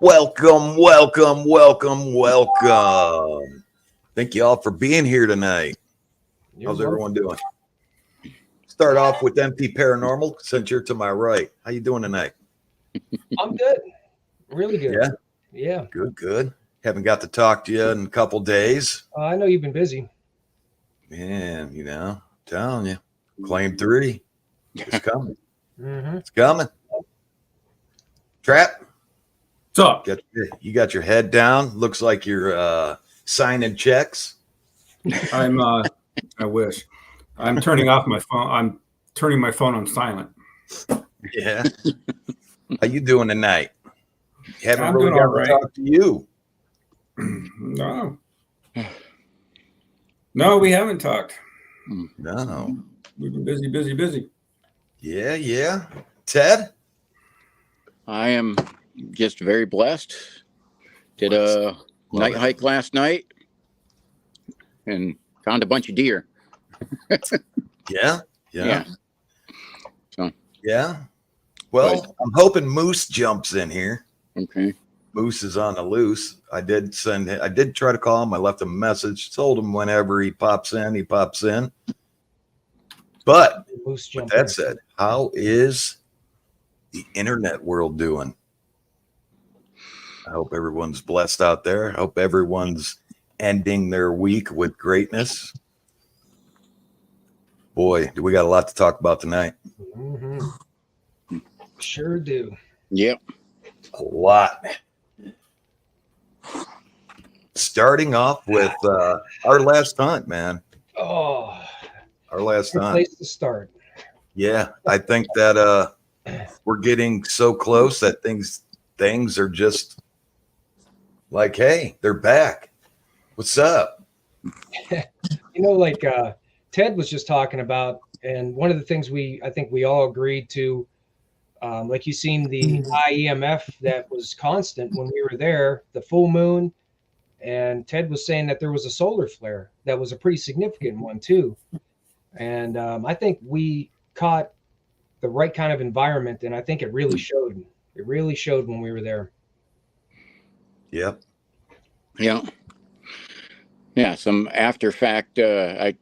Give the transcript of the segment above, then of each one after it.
Welcome, welcome, welcome, welcome. Thank you all for being here tonight. How's everyone doing? Start off with MP Paranormal since you're to my right. How you doing tonight? I'm good. Really good. Yeah? Yeah. Good. Haven't got to talk to you in a couple days. I know you've been busy. Man, telling you. Claim 3. It's coming. Mm-hmm. It's coming. Trap. What's up? You got your head down. Looks like you're signing checks. I wish. I'm turning off my phone. I'm turning my phone on silent. Yeah. How you doing tonight? Haven't I'm really doing got all right. to talk to you. No, we haven't talked. No. We've been busy. Yeah. Ted? I am just very blessed. Did a night hike last night and found a bunch of deer. Yeah. So Yeah. Well, I'm hoping Moose jumps in here. okay. Moose is on the loose. I did try to call him. I left him a message. Told him whenever he pops in, he pops in. But Moose with jumping. that said, how is the internet world doing? I hope everyone's blessed out there. I hope everyone's ending their week with greatness. Boy, do we got a lot to talk about tonight. Mm-hmm. Sure do. Yep. A lot. Starting off with our last hunt, man. Oh, Our last good hunt. place to start. Yeah, I think that we're getting so close that things are just like, hey, they're back. What's up? Like Ted was just talking about, and one of the things I think we all agreed to, like you seen the high EMF that was constant when we were there, the full moon, and Ted was saying that there was a solar flare that was a pretty significant one too. And I think we caught the right kind of environment, and I think it really showed. It really showed when we were there. Yep. Yeah. Some after fact. I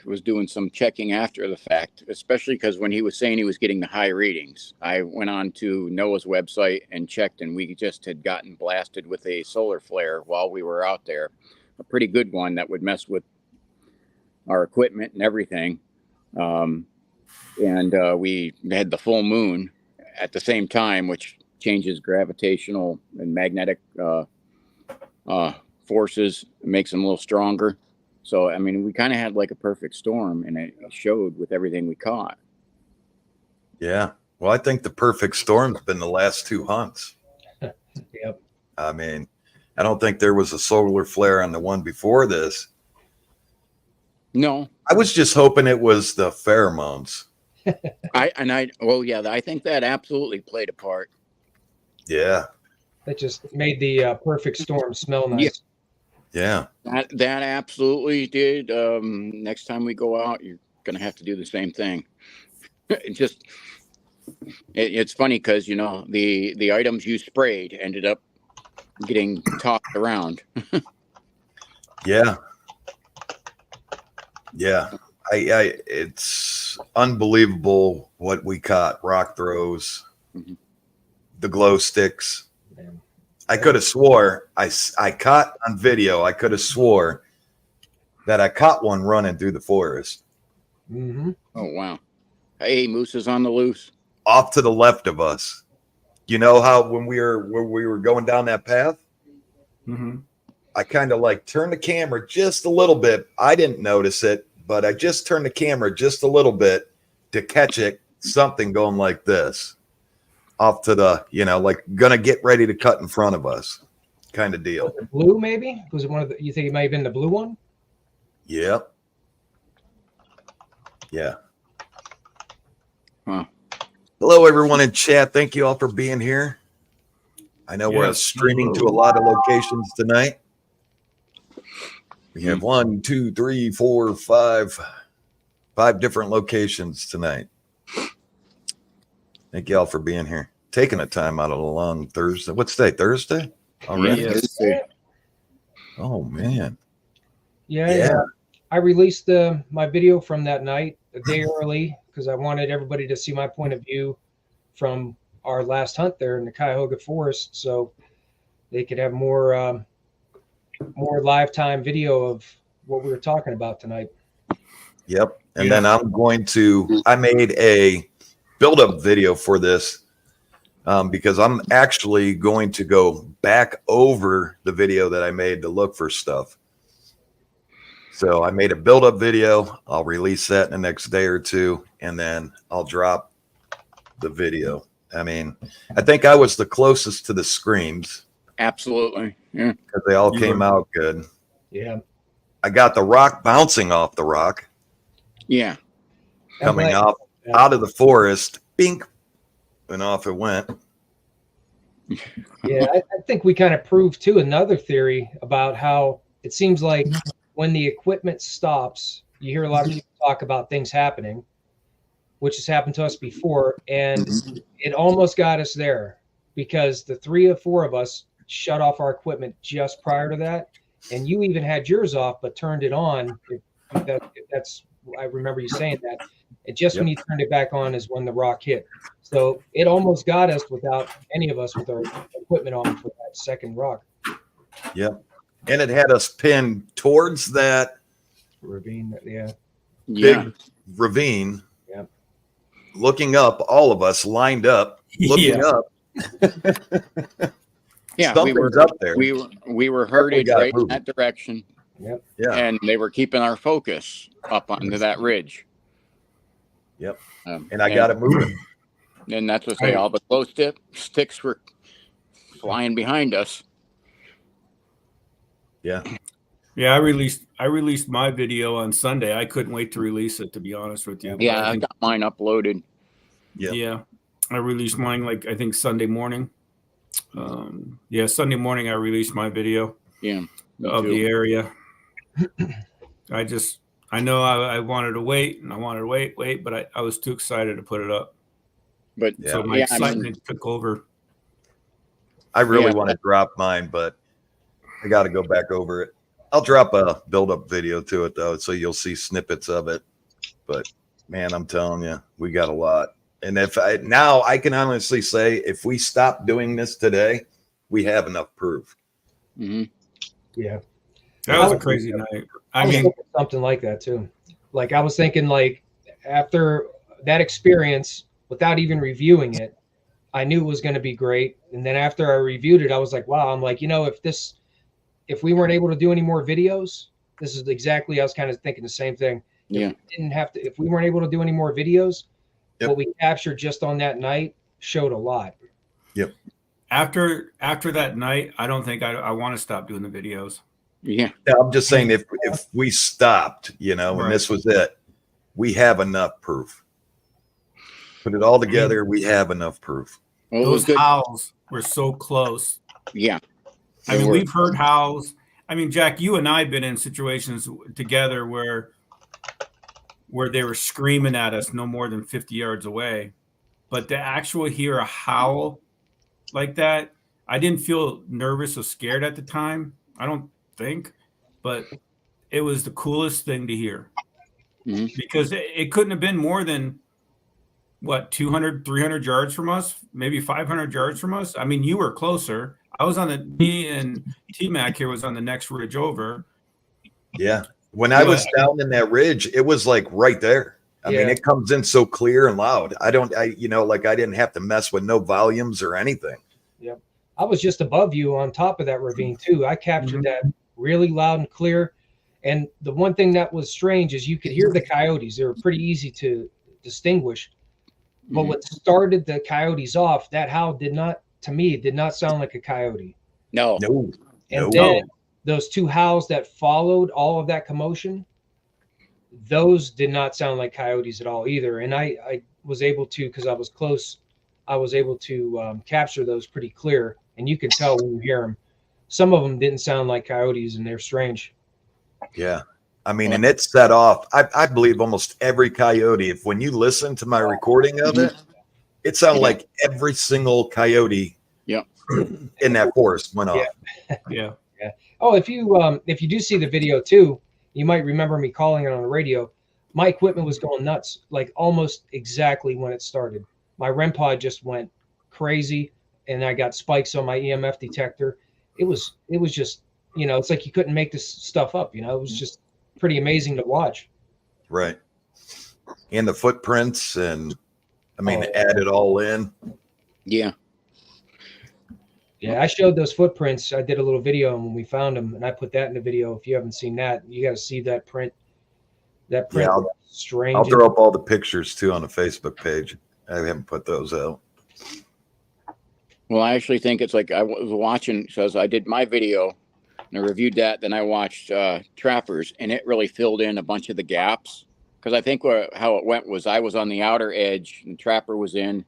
was doing some checking after the fact, especially because when he was saying he was getting the high readings, I went on to Noah's website and checked, and we just had gotten blasted with a solar flare while we were out there. A pretty good one that would mess with our equipment and everything. And we had the full moon at the same time, which changes gravitational and magnetic forces, makes them a little stronger. So, I mean, we kind of had like a perfect storm, and it showed with everything we caught. Yeah. Well, I think the perfect storm's been the last 2 hunts. Yep. I mean, I don't think there was a solar flare on the one before this. No, I was just hoping it was the pheromones. I think that absolutely played a part. Yeah. That just made the perfect storm smell nice. Yeah. That absolutely did. Next time we go out, you're gonna have to do the same thing. It's funny because the items you sprayed ended up getting tossed around. Yeah. It's unbelievable what we caught. Rock throws, the glow sticks. Man. I could have swore I caught on video. I could have swore that I caught one running through the forest. Mm-hmm. Oh wow! Hey, moose is on the loose. Off to the left of us. You know how when we were going down that path, I kind of like turned the camera just a little bit. I didn't notice it, but I just turned the camera just a little bit to catch it. Something going like this. Off to the, like gonna get ready to cut in front of us kind of deal. Blue, maybe? Was it one of the, you think it might have been the blue one? Yep. Yeah. Huh. Hello, everyone in chat. Thank you all for being here. I know we're streaming to a lot of locations tonight. We have 1, 2, 3, 4, 5 different locations tonight. Thank you all for being here. taking a time out of a long Thursday. What's today? Thursday already? Yes. Oh man. Yeah. I released my video from that night a day early because I wanted everybody to see my point of view from our last hunt there in the Cuyahoga Forest, so they could have more live time video of what we were talking about tonight. Yep. And then I made a build-up video for this because I'm actually going to go back over the video that I made to look for stuff. So I made a build-up video. I'll release that in the next day or two, and then I'll drop the video. I mean, I think I was the closest to the screams. Absolutely. Yeah. Because they all came out good. Yeah. I got the rock bouncing off the rock. Yeah. Coming off out of the forest. Bink. And off it went. Yeah, I think we kind of proved too another theory about how it seems like when the equipment stops, you hear a lot of people talk about things happening, which has happened to us before, and it almost got us there because the 3 or 4 of us shut off our equipment just prior to that, and you even had yours off but turned it on. That's I remember you saying that. And just when you turned it back on is when the rock hit. So it almost got us without any of us with our equipment on for that second rock. Yep. And it had us pinned towards that Ravine, big ravine. Yeah. Looking up, all of us lined up, looking up. Yeah, something's up there. We were herded right in that direction. Yep. Yeah. And they were keeping our focus up onto that ridge. Yep. And I got it moving. And that's what I say, all the glow sticks were flying behind us. Yeah. Yeah, I released my video on Sunday. I couldn't wait to release it, to be honest with you. Yeah, I got mine uploaded. Yeah. I released mine I think Sunday morning. Sunday morning I released my video. Yeah. Of the area. I know I wanted to wait and I wanted to wait, but I was too excited to put it up. But so my excitement took over. I really want to drop mine, but I got to go back over it. I'll drop a build-up video to it though, so you'll see snippets of it. But man, I'm telling you, we got a lot. And I can honestly say, if we stop doing this today, we have enough proof. Mm-hmm. Yeah. That was a crazy night. I mean, something like that too. Like I was thinking, like after that experience, without even reviewing it, I knew it was going to be great. And then after I reviewed it, I was like, wow. I'm like, if we weren't able to do any more videos, this is exactly. I was kind of thinking the same thing. Yeah. If we weren't able to do any more videos, what we captured just on that night showed a lot. Yep. After that night, I don't think I want to stop doing the videos. Yeah. I'm just saying if we stopped, and this was it, we have enough proof. Put it all together, we have enough proof. Well, those howls were so close. Yeah. I mean, we've heard howls. I mean, Jack, you and I have been in situations together where they were screaming at us no more than 50 yards away. But to actually hear a howl like that, I didn't feel nervous or scared at the time. I don't think, but it was the coolest thing to hear because it couldn't have been more than 200, 300 yards from us, maybe 500 yards from us. I mean, you were closer. Me and T-Mac here was on the next ridge over. Yeah. When I was down in that ridge, it was like right there. I mean, it comes in so clear and loud. I didn't have to mess with no volumes or anything. Yep. I was just above you on top of that ravine too. I captured that really loud and clear. And the one thing that was strange is you could hear the coyotes. They were pretty easy to distinguish. But what started the coyotes off, that howl did not sound like a coyote. No. And then those 2 howls that followed all of that commotion, those did not sound like coyotes at all either. And I was able to, because I was close, I was able to capture those pretty clear. And you can tell when you hear them. Some of them didn't sound like coyotes, and they're strange. Yeah. I mean, and it set off, I believe almost every coyote, when you listen to my recording of it, It sounded like every single coyote in that forest went off. Yeah. Oh, if you do see the video too, you might remember me calling it on the radio. My equipment was going nuts, like almost exactly when it started. My REM pod just went crazy, and I got spikes on my EMF detector. It was just, it's like you couldn't make this stuff up. It was just pretty amazing to watch. Right. And the footprints, and add it all in. Yeah. Yeah, I showed those footprints. I did a little video when we found them, and I put that in the video. If you haven't seen that, you got to see that print. That print was strange. I'll throw up all the pictures too on the Facebook page. I haven't put those out. Well, I actually think it's like I was watching, so I did my video and I reviewed that. Then I watched Trappers, and it really filled in a bunch of the gaps. Because I think how it went was I was on the outer edge, and Trapper was in,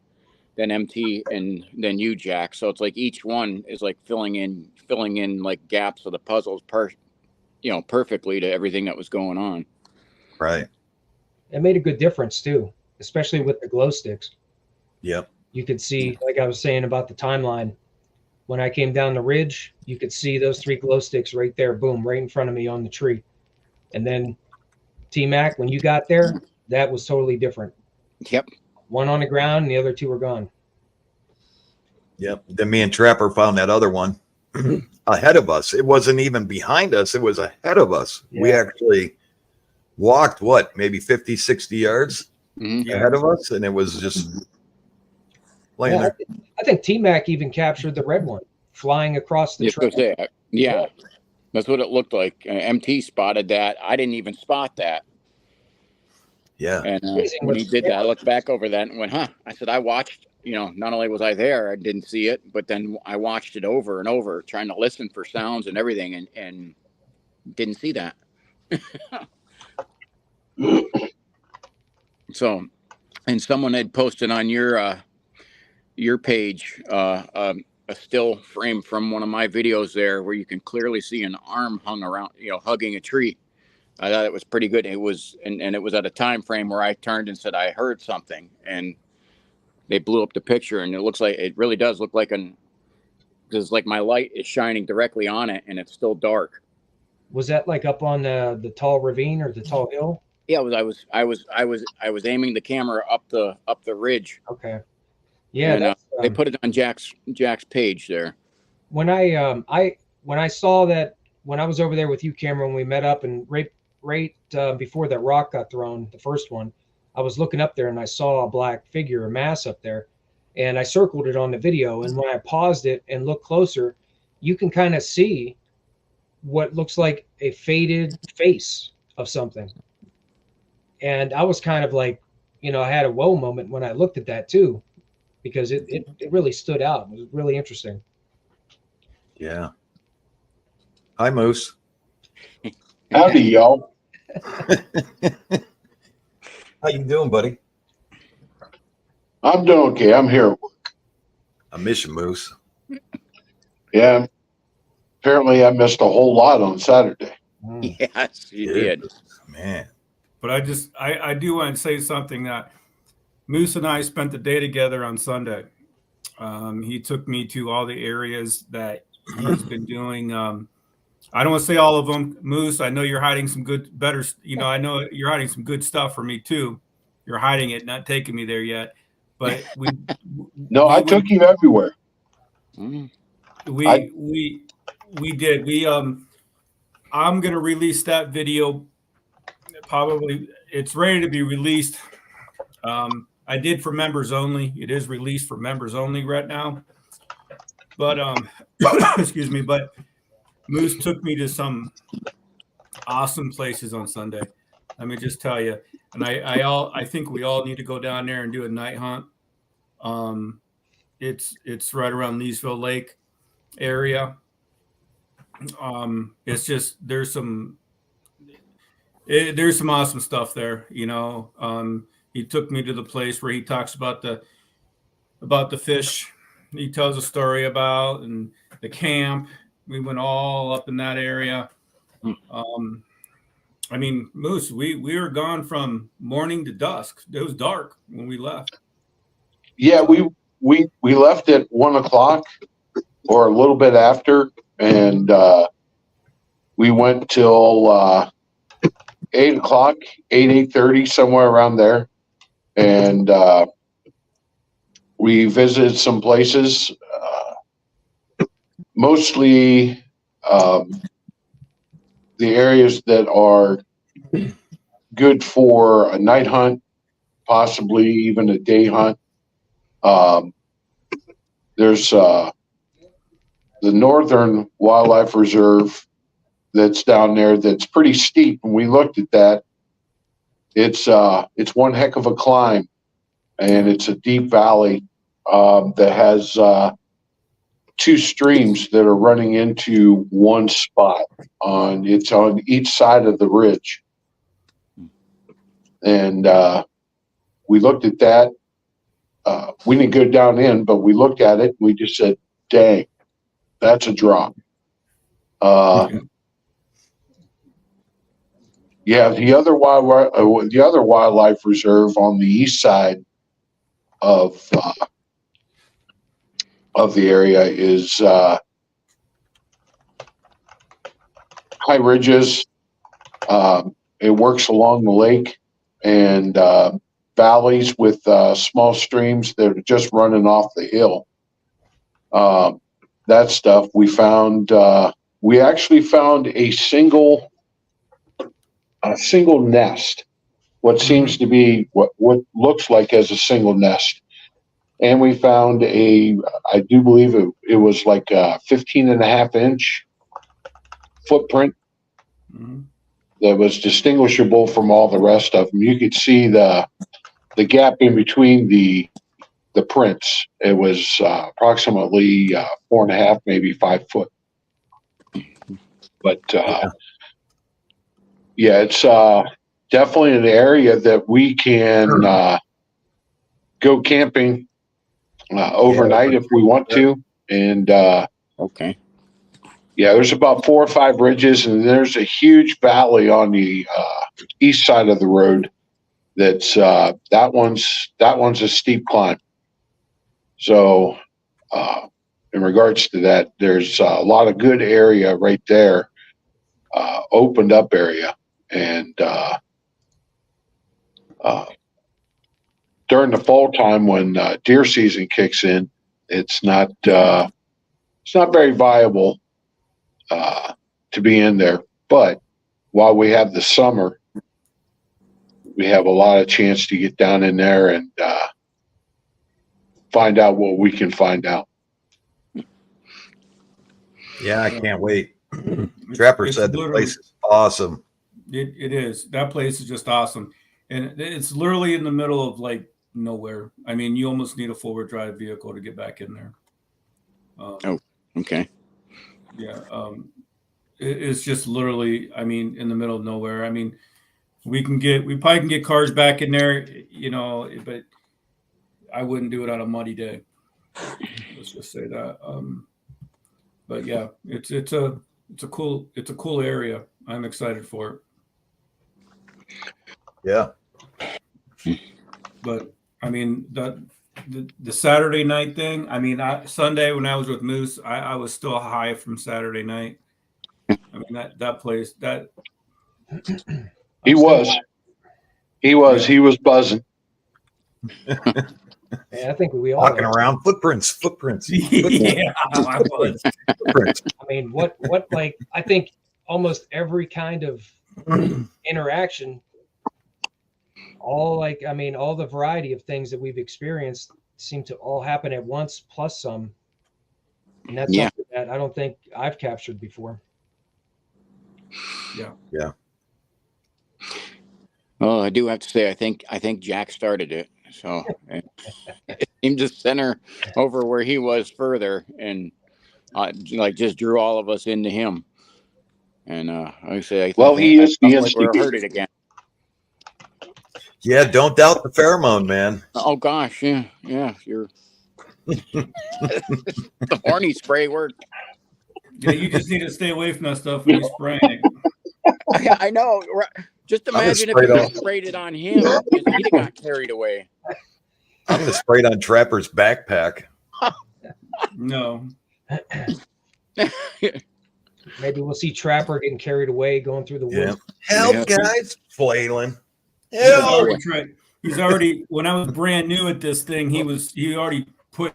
then MT, and then you, Jack. So it's like each one is like filling in like gaps of the puzzles perfectly to everything that was going on. Right. It made a good difference too, especially with the glow sticks. Yep. You could see, like I was saying about the timeline, when I came down the ridge, you could see those 3 glow sticks right there, boom, right in front of me on the tree. And then T-Mac, when you got there, that was totally different. Yep. One on the ground and the other 2 were gone. Yep. Then me and Trapper found that other one ahead of us. It wasn't even behind us. It was ahead of us. Yeah. We actually walked, maybe 50, 60 yards ahead of us. And it was just laying there. I think T-Mac even captured the red one flying across the trail. Yeah. That's what it looked like. MT spotted that. I didn't even spot that. Yeah. And when he did that, I looked back over that and went, huh. I said, I watched, not only was I there, I didn't see it, but then I watched it over and over, trying to listen for sounds and everything, and didn't see that. So, and someone had posted on your page a still frame from one of my videos there where you can clearly see an arm hung around, hugging a tree. I thought it was pretty good. It was, and it was at a time frame where I turned and said, I heard something, and they blew up the picture, and it really does look like because like my light is shining directly on it and it's still dark. Was that like up on the tall ravine or the tall hill? Yeah, I was aiming the camera up the ridge. Okay. Yeah, and, they put it on Jack's page there. When I saw that, when I was over there with you, Cameron, when we met up, and right before that rock got thrown, the first one, I was looking up there and I saw a black figure, a mass up there, and I circled it on the video. And when I paused it and looked closer, you can kind of see what looks like a faded face of something. And I was kind of like, I had a whoa moment when I looked at that too, because it really stood out. It was really interesting. Yeah. Hi, Moose. Howdy, y'all. How you doing, buddy? I'm doing okay. I'm here at work. I miss you, Moose. Yeah. Apparently, I missed a whole lot on Saturday. Yes, you did. Man. But I do want to say something that Moose and I spent the day together on Sunday. He took me to all the areas that he's been doing. I don't want to say all of them. Moose, I know you're hiding some I know you're hiding some good stuff for me too. You're hiding it, not taking me there yet. But I took you everywhere. We did. I'm gonna release that video. Probably it's ready to be released. I did for members only. It is released for members only right now. But excuse me, but Moose took me to some awesome places on Sunday. Let me just tell you. And I think we all need to go down there and do a night hunt. It's right around Leesville Lake area. It's just there's some awesome stuff there. He took me to the place where he talks about the fish he tells a story about, and the camp. We went all up in that area. Moose, we were gone from morning to dusk. It was dark when we left. Yeah, we left at 1:00 or a little bit after, and we went till 8:00, 8:30, somewhere around there, and we visited some places, mostly the areas that are good for a night hunt, possibly even a day hunt. There's the Northern Wildlife Reserve that's down there that's pretty steep, and we looked at that. It's one heck of a climb, and it's a deep valley that has two streams that are running into one spot. It's on each side of the ridge, and we looked at that. We didn't go down in, but we looked at it. And we just said, "Dang, that's a drop." Yeah, the other wildlife reserve on the east side of the area is high ridges. It works along the lake, and valleys with small streams that are just running off the hill. That stuff we found. We actually found a single nest. What seems to be what looks like as a single nest. And we found I do believe it was like a 15.5-inch footprint that was distinguishable from all the rest of them. You could see the gap in between the prints. It was approximately 4.5, maybe 5 foot. But yeah, it's definitely an area that we can go camping overnight if we want to. And Okay. yeah, there's about 4 or 5 ridges, and there's a huge valley on the east side of the road. That's that one's a steep climb. So in regards to that, there's a lot of good area right there, opened up area, and during the fall time when deer season kicks in, it's not very viable to be in there. But while we have the summer, we have a lot of chance to get down in there and find out what we can find out. Yeah, I can't wait. Trapper said the place is awesome. It is. That place is just awesome. And it's literally in the middle of like nowhere. I mean, you almost need a forward drive vehicle to get back in there. Okay. Yeah. It's just literally, I mean, in the middle of nowhere. I mean, we probably can get cars back in there, you know, but I wouldn't do it on a muddy day. Let's just say that. But yeah, it's a cool area. I'm excited for it. Yeah. But I mean, the Saturday night thing. I mean, Sunday when I was with Moose, I was still high from Saturday night. I mean that place that he was buzzing. Yeah, I think we all Walking are. around footprints. yeah, I was. Footprints. I mean, what like I think almost every kind of interaction, all the variety of things that we've experienced seem to all happen at once plus some. And that's something that I don't think I've captured before. Yeah. Oh, I do have to say, I think Jack started it. So it seemed to center over where he was further, and like just drew all of us into him. And I say, He is the like we're hurt it again. Yeah, don't doubt the pheromone, man. Oh gosh, yeah, you're the horny spray worked. Yeah, you just need to stay away from that stuff when you're spraying it. I know. Just imagine if you sprayed it on him, he'd have got carried away. I'm gonna spray it on Trapper's backpack. No. Maybe we'll see Trapper getting carried away, going through the woods. Help, Yeah. guys! Flailing. He's Help! already tried. He's already. When I was brand new at this thing, he already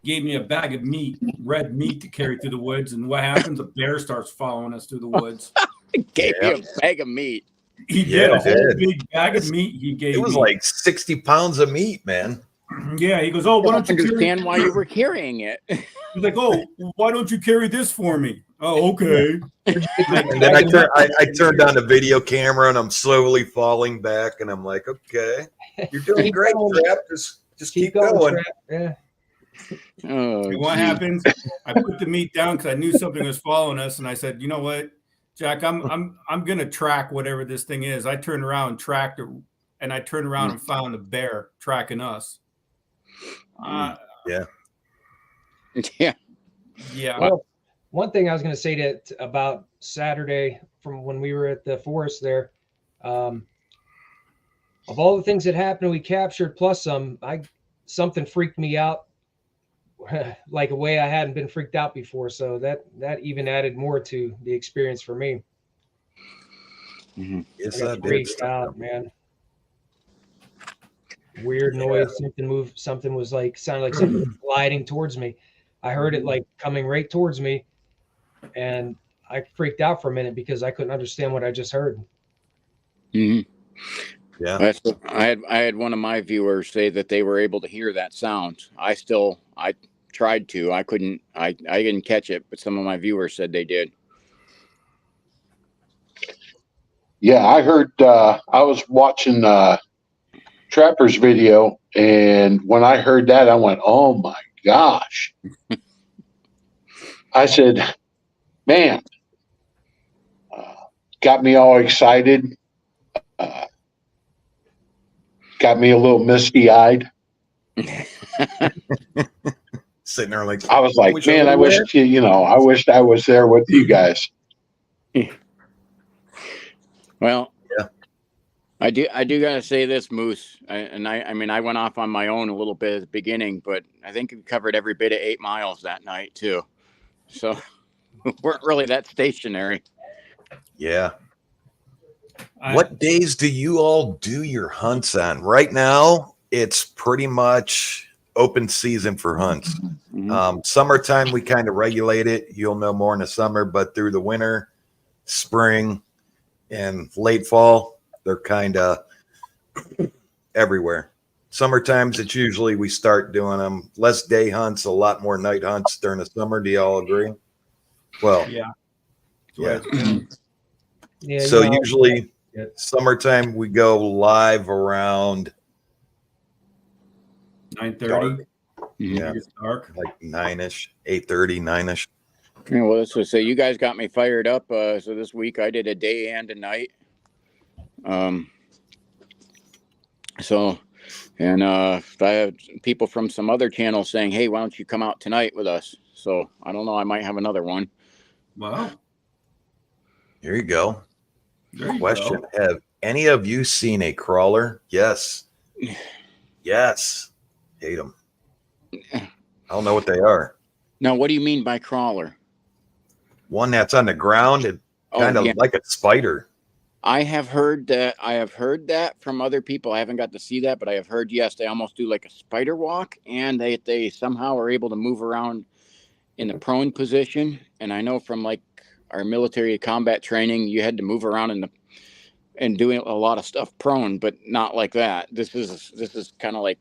gave me a bag of meat, red meat to carry through the woods. And what happens? A bear starts following us through the woods. Gave me a bag of meat. He Yeah, did a it whole did. big bag of meat. He gave. It was me. like 60 pounds of meat, man. Yeah. He goes, oh, I why don't don't you carry? understand why you were carrying it. He's like, oh, why don't you carry this for me? Oh, okay. And then I turned on the video camera and I'm slowly falling back and I'm like, okay, you're doing Keep great, going. Trap. Just keep going. Trap. Yeah. Oh, And what gee. happens? I put the meat down because I knew something was following us, and I said, "You know what, Jack? I'm gonna track whatever this thing is." I turned around and tracked it, and I turned around and found a bear tracking us. Yeah. Yeah. Yeah. Well, one thing I was going to say about Saturday from when we were at the forest there, of all the things that happened, we captured plus something freaked me out, like a way I hadn't been freaked out before. So that even added more to the experience for me. Yes, I I got did. freaked out, man. Weird noise. Something moved. Something was like sounded like something was gliding towards me. I heard it like coming right towards me, and I freaked out for a minute because I couldn't understand what I just heard. hmm Yeah. That's what, I had one of my viewers say that they were able to hear that sound. I tried to. I couldn't. I didn't catch it, but some of my viewers said they did. Yeah, I heard. I was watching Trapper's video, and when I heard that, I went, "Oh my gosh!" I said, "Man, got me all excited. Got me a little misty-eyed." Sitting there like, I was like, wish "Man, I were wish I wished I was there with you guys." Well, Yeah. I do gotta say this, Moose. I mean, I went off on my own a little bit at the beginning, but I think we covered every bit of 8 miles that night too. So we weren't really that stationary. Yeah. What days do you all do your hunts on? Right now, it's pretty much open season for hunts. Summertime, we kind of regulate it. You'll know more in the summer, but through the winter, spring, and late fall, they're kind of everywhere. Summertimes, it's usually we start doing them less day hunts, a lot more night hunts during the summer. Do y'all agree? Well, Yeah. yeah. Yeah. So you know, usually summertime we go live around 9:30. Yeah, It's dark. like 9ish, 8:30, 9ish. Yeah, well, let's just say you guys got me fired up. So this week I did a day and a night. So, and I have people from some other channels saying, "Hey, why don't you come out tonight with us?" So I don't know. I might have another one. Well, Here you go. there you Question: go. have any of you seen a crawler? Yes. Yes. Hate them. I don't know what they are. Now, what do you mean by crawler? One that's on the ground, it kind of yeah. like a spider. I have heard that. I have heard that from other people. I haven't got to see that, but I have heard, yes, they almost do like a spider walk, and they somehow are able to move around in the prone position. And I know from like our military combat training, you had to move around and doing a lot of stuff prone, but not like that. This is kind of like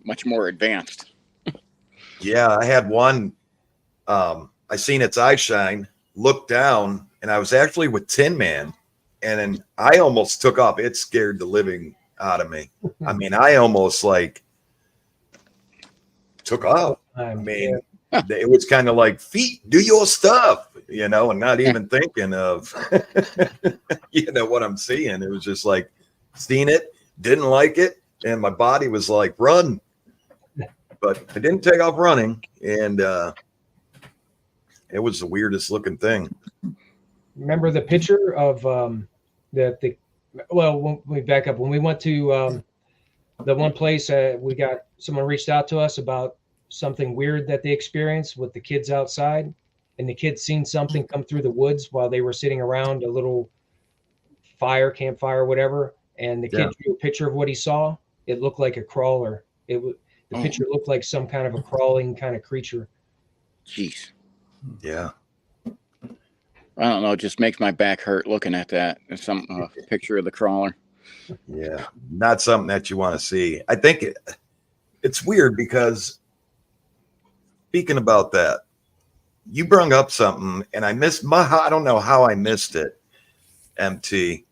much more advanced. Yeah, I had one. I seen its eye shine, looked down, and I was actually with Tin Man, and then I almost took off. It scared the living out of me. I mean, I almost like took off. I mean, it was kind of like, feet, do your stuff, and not even thinking of, what I'm seeing. It was just like, seen it, didn't like it, and my body was like, run. But I didn't take off running, and it was the weirdest looking thing. Remember the picture of when we back up, when we went to The one place we got someone reached out to us about something weird that they experienced with the kids outside, and the kids seen something come through the woods while they were sitting around a little campfire, whatever. And the kid drew a picture of what he saw. It looked like a crawler. The picture looked like some kind of a crawling kind of creature. Jeez. Yeah. I don't know. It just makes my back hurt looking at that. It's some picture of the crawler. Yeah. Not something that you want to see. I think it's weird because speaking about that, you brung up something and I don't know how I missed it. MT.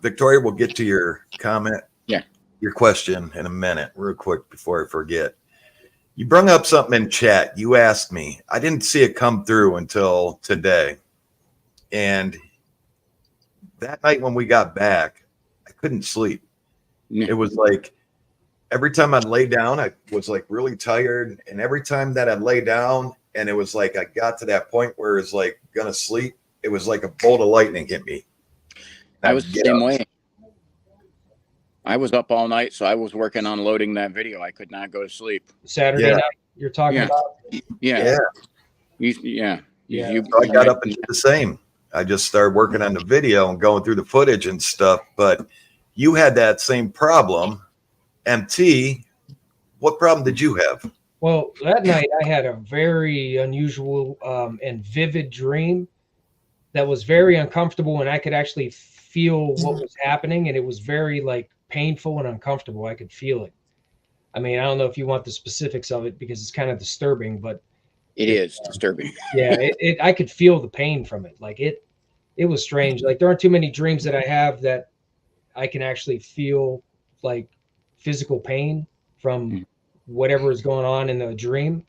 Victoria, we'll get to your comment. Yeah. Your question in a minute, real quick before I forget. You brung up something in chat. You asked me. I didn't see it come through until today. And that night when we got back, I couldn't sleep. Yeah. It was like every time I'd lay down, I was like really tired. And every time that I'd lay down and it was like I got to that point where it's like gonna sleep, it was like a bolt of lightning hit me. I was the same way. I was up all night, so I was working on loading that video. I could not go to sleep. Saturday night you're talking about? Yeah. So I got up and did the same. I just started working on the video and going through the footage and stuff. But you had that same problem. MT, what problem did you have? Well, that night I had a very unusual and vivid dream that was very uncomfortable, and I could actually feel what was happening, and it was very like painful and uncomfortable. I could feel it. I mean, I don't know if you want the specifics of it because it's kind of disturbing, but it is disturbing. Yeah, I could feel the pain from it. Like it was strange. Like there aren't too many dreams that I have that I can actually feel like physical pain from whatever is going on in the dream.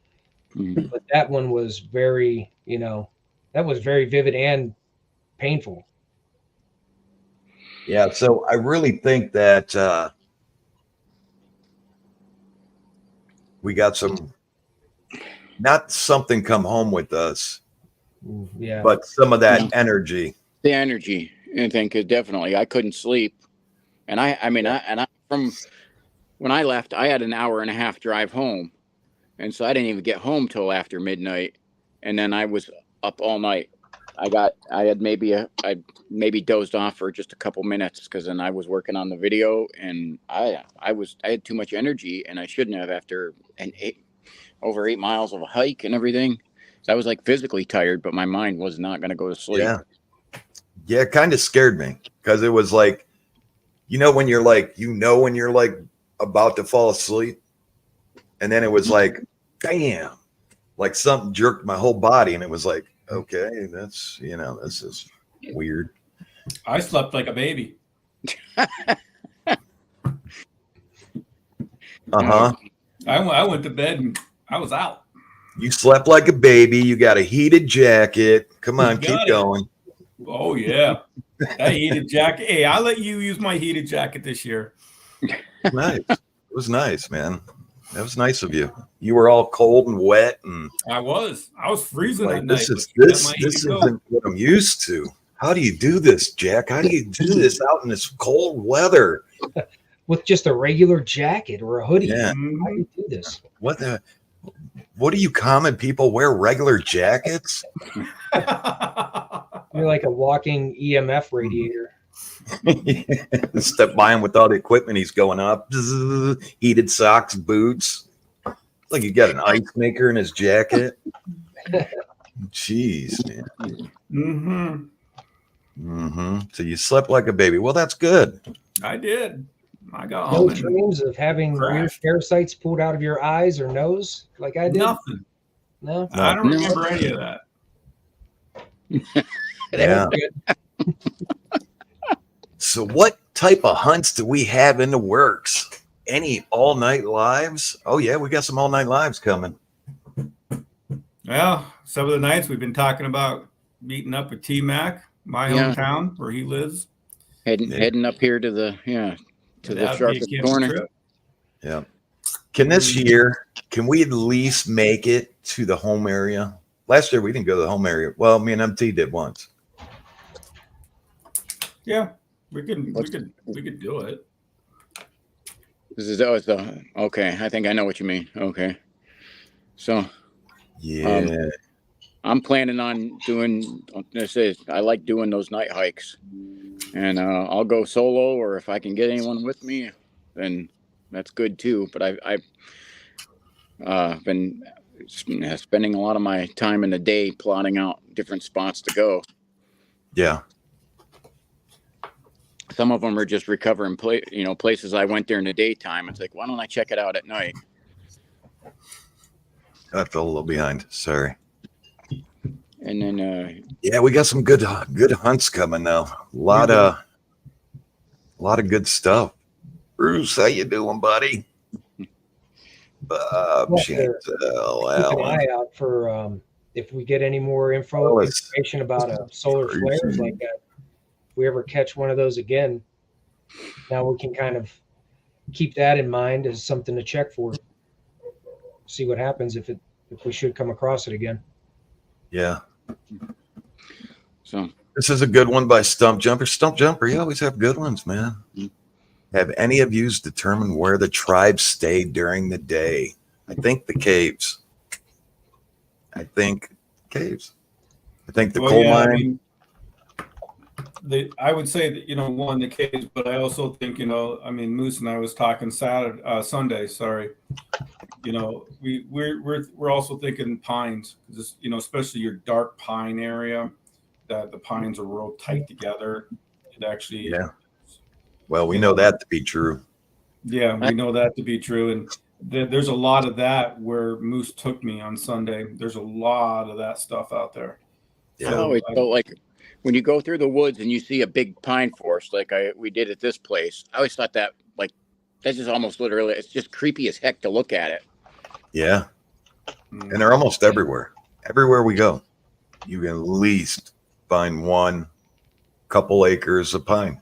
But that one was very, that was very vivid and painful. Yeah, so I really think that we got not something come home with us, but some of that energy. The energy, I think, is definitely. I couldn't sleep, and I from when I left, I had an hour and a half drive home, and so I didn't even get home till after midnight, and then I was up all night. I had maybe dozed off for just a couple minutes because then I was working on the video, and I had too much energy, and I shouldn't have after over 8 miles of a hike and everything. So I was like physically tired, but my mind was not going to go to sleep. Yeah, it kind of scared me because it was like, when you're like, when you're like about to fall asleep, and then it was like, bam, like something jerked my whole body, and it was like, okay, that's, this is weird. I slept like a baby. I went to bed and I was out. You slept like a baby. You got a heated jacket. Come on, keep going. Oh, yeah. That heated jacket. Hey, I'll let you use my heated jacket this year. Nice. It was nice, man. That was nice of you. You were all cold and wet, and I was freezing like, that night. This isn't what I'm used to. How do you do this, Jack? How do you do this out in this cold weather? With just a regular jacket or a hoodie. Yeah. How do you do this? What do you common people wear regular jackets? You're like a walking EMF radiator. Step by him with all the equipment he's going up. Heated socks, boots. Like you got an ice maker in his jacket. Jeez, man. So you slept like a baby. Well, that's good. I did. I got no home. dreams of having weird parasites pulled out of your eyes or nose like I did? Nothing. No? I don't remember any of that. Yeah. So what type of hunts do we have in the works? Any all night lives? Oh yeah, we got some all night lives coming. Well, some of the nights we've been talking about meeting up with T-Mac, my hometown where he lives. Heading up here to the sharpest corner. Trip. Yeah. Can we at least make it to the home area? Last year we didn't go to the home area. Well, me and MT did once. Yeah, we could do it. This is okay. I think I know what you mean. Okay. So Yeah. I'm planning on doing, I like doing those night hikes, and I'll go solo, or if I can get anyone with me, then that's good too. But I've been spending a lot of my time in the day plotting out different spots to go. Yeah. Some of them are just recovering places I went during the daytime. It's like, why don't I check it out at night? I fell a little behind. Sorry. And then Yeah, we got some good hunts coming now. A lot of good stuff. Bruce, how you doing, buddy? Bob, Well, Chantel, keep an Alan. eye out for if we get any more information about solar flares like that. If we ever catch one of those again, now we can kind of keep that in mind as something to check for. See what happens if we should come across it again. Yeah. so This is a good one by Stump Jumper. Stump Jumper, you always have good ones, man. Have any of you determined where the tribe stayed during the day? I think the caves. I think the coal mine. I would say that, one, the caves, but I also think, Moose and I was talking Sunday, sorry. We're also thinking pines, just, especially your dark pine area, that the pines are real tight together. It actually, Yeah. Well, we know that to be true. Yeah, we know that to be true. And there's a lot of that where Moose took me on Sunday. There's a lot of that stuff out there. Yeah. I always felt like when you go through the woods and you see a big pine forest, like we did at this place, I always thought that, like, that's just almost literally, it's just creepy as heck to look at it. Yeah. And they're almost everywhere. Everywhere we go, you can at least find one couple acres of pine.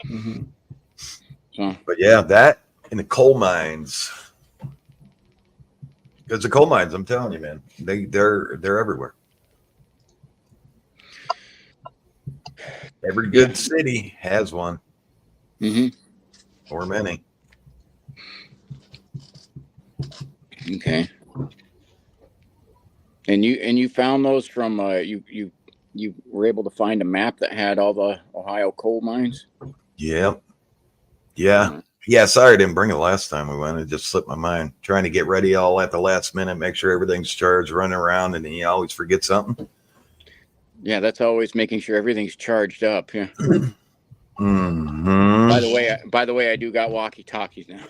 Mm-hmm. But yeah, that in the coal mines. Because the coal mines, I'm telling you, man, they're everywhere. Every good city has one, or many. Okay. And you found those from you were able to find a map that had all the Ohio coal mines? Yeah. Sorry I didn't bring it last time we went. It just slipped my mind. Trying to get ready all at the last minute, make sure everything's charged, running around, and then you always forget something. Yeah, that's always making sure everything's charged up. Yeah. Mm-hmm. By the way, I do got walkie-talkies now.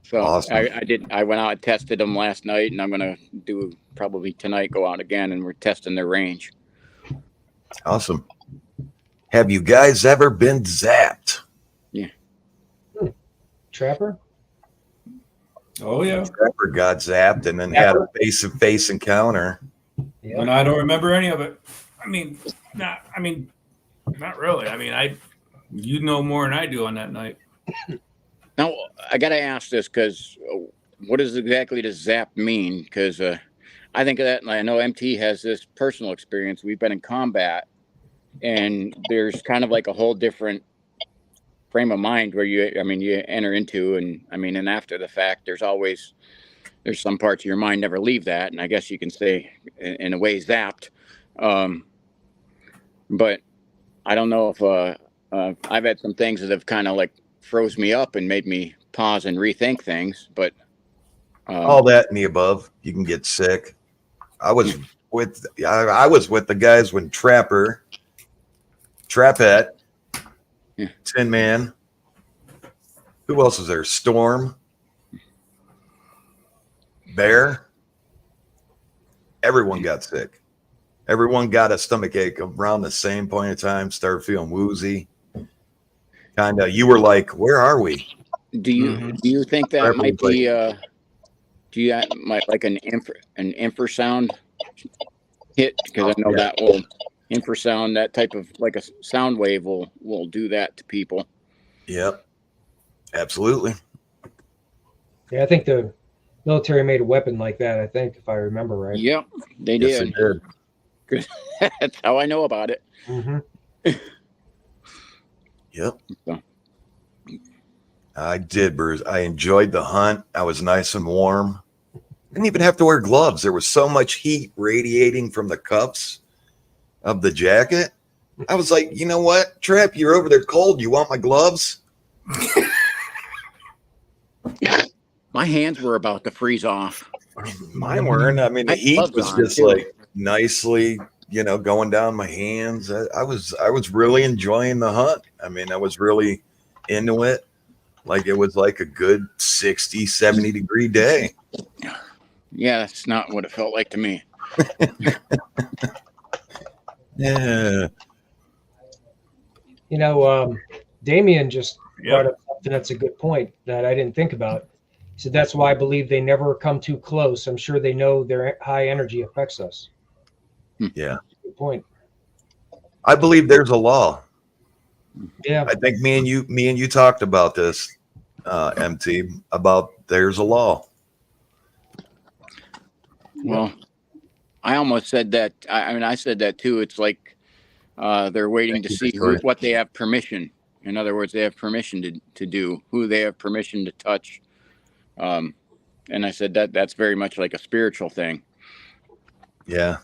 So awesome. I went out and tested them last night, and I'm gonna do probably tonight. Go out again, and we're testing their range. Awesome. Have you guys ever been zapped? Yeah. Trapper? Oh yeah. Trapper got zapped and then had a face-to-face encounter. Yeah. And I don't remember any of it. Not really. You know more than I do on that night. Now I gotta ask this, because what does exactly does zap mean? Because I think of that, and I know MT has this personal experience. We've been in combat, and there's kind of like a whole different frame of mind where you enter into, and after the fact, there's some parts of your mind never leave that, and I guess you can say in a way zapped. But I don't know if I've had some things that have kind of like froze me up and made me pause and rethink things, but all that and the above. You can get sick. I was with the guys when Trapette, Tin Man. Who else is there? Storm, Bear. Everyone got sick. Everyone got a stomach ache around the same point in time. Started feeling woozy. Kind of. You were like, "Where are we?" Do you think that might be? Do you might like an infrasound hit? Because I know that will infrasound, that type of like a sound wave will do that to people. Yep, absolutely. Yeah, I think the military made a weapon like that. I think, if I remember right. Yep, they did. Good. That's how I know about it. Mm-hmm. Yep. So. I did, Bruce. I enjoyed the hunt. I was nice and warm. Didn't even have to wear gloves. There was so much heat radiating from the cuffs of the jacket. I was like, you know what, Trap, you're over there cold. You want my gloves? My hands were about to freeze off. Mine weren't. I mean, the I heat gloves was on, just too. like nicely, going down my hands. I was really enjoying the hunt. I mean, I was really into it. Like it was like a good 60, 70 degree day. Yeah, that's not what it felt like to me. Yeah. Damien just brought Yep. up something that's a good point that I didn't think about. He said that's why I believe they never come too close. I'm sure they know their high energy affects us. Yeah. Good point. I believe there's a law. Yeah. I think me and you talked about this, MT, about there's a law. Well, I almost said that. I mean, I said that too. It's like they're waiting to see what they have permission. In other words, they have permission to do, who they have permission to touch. And I said that's very much like a spiritual thing. Yeah.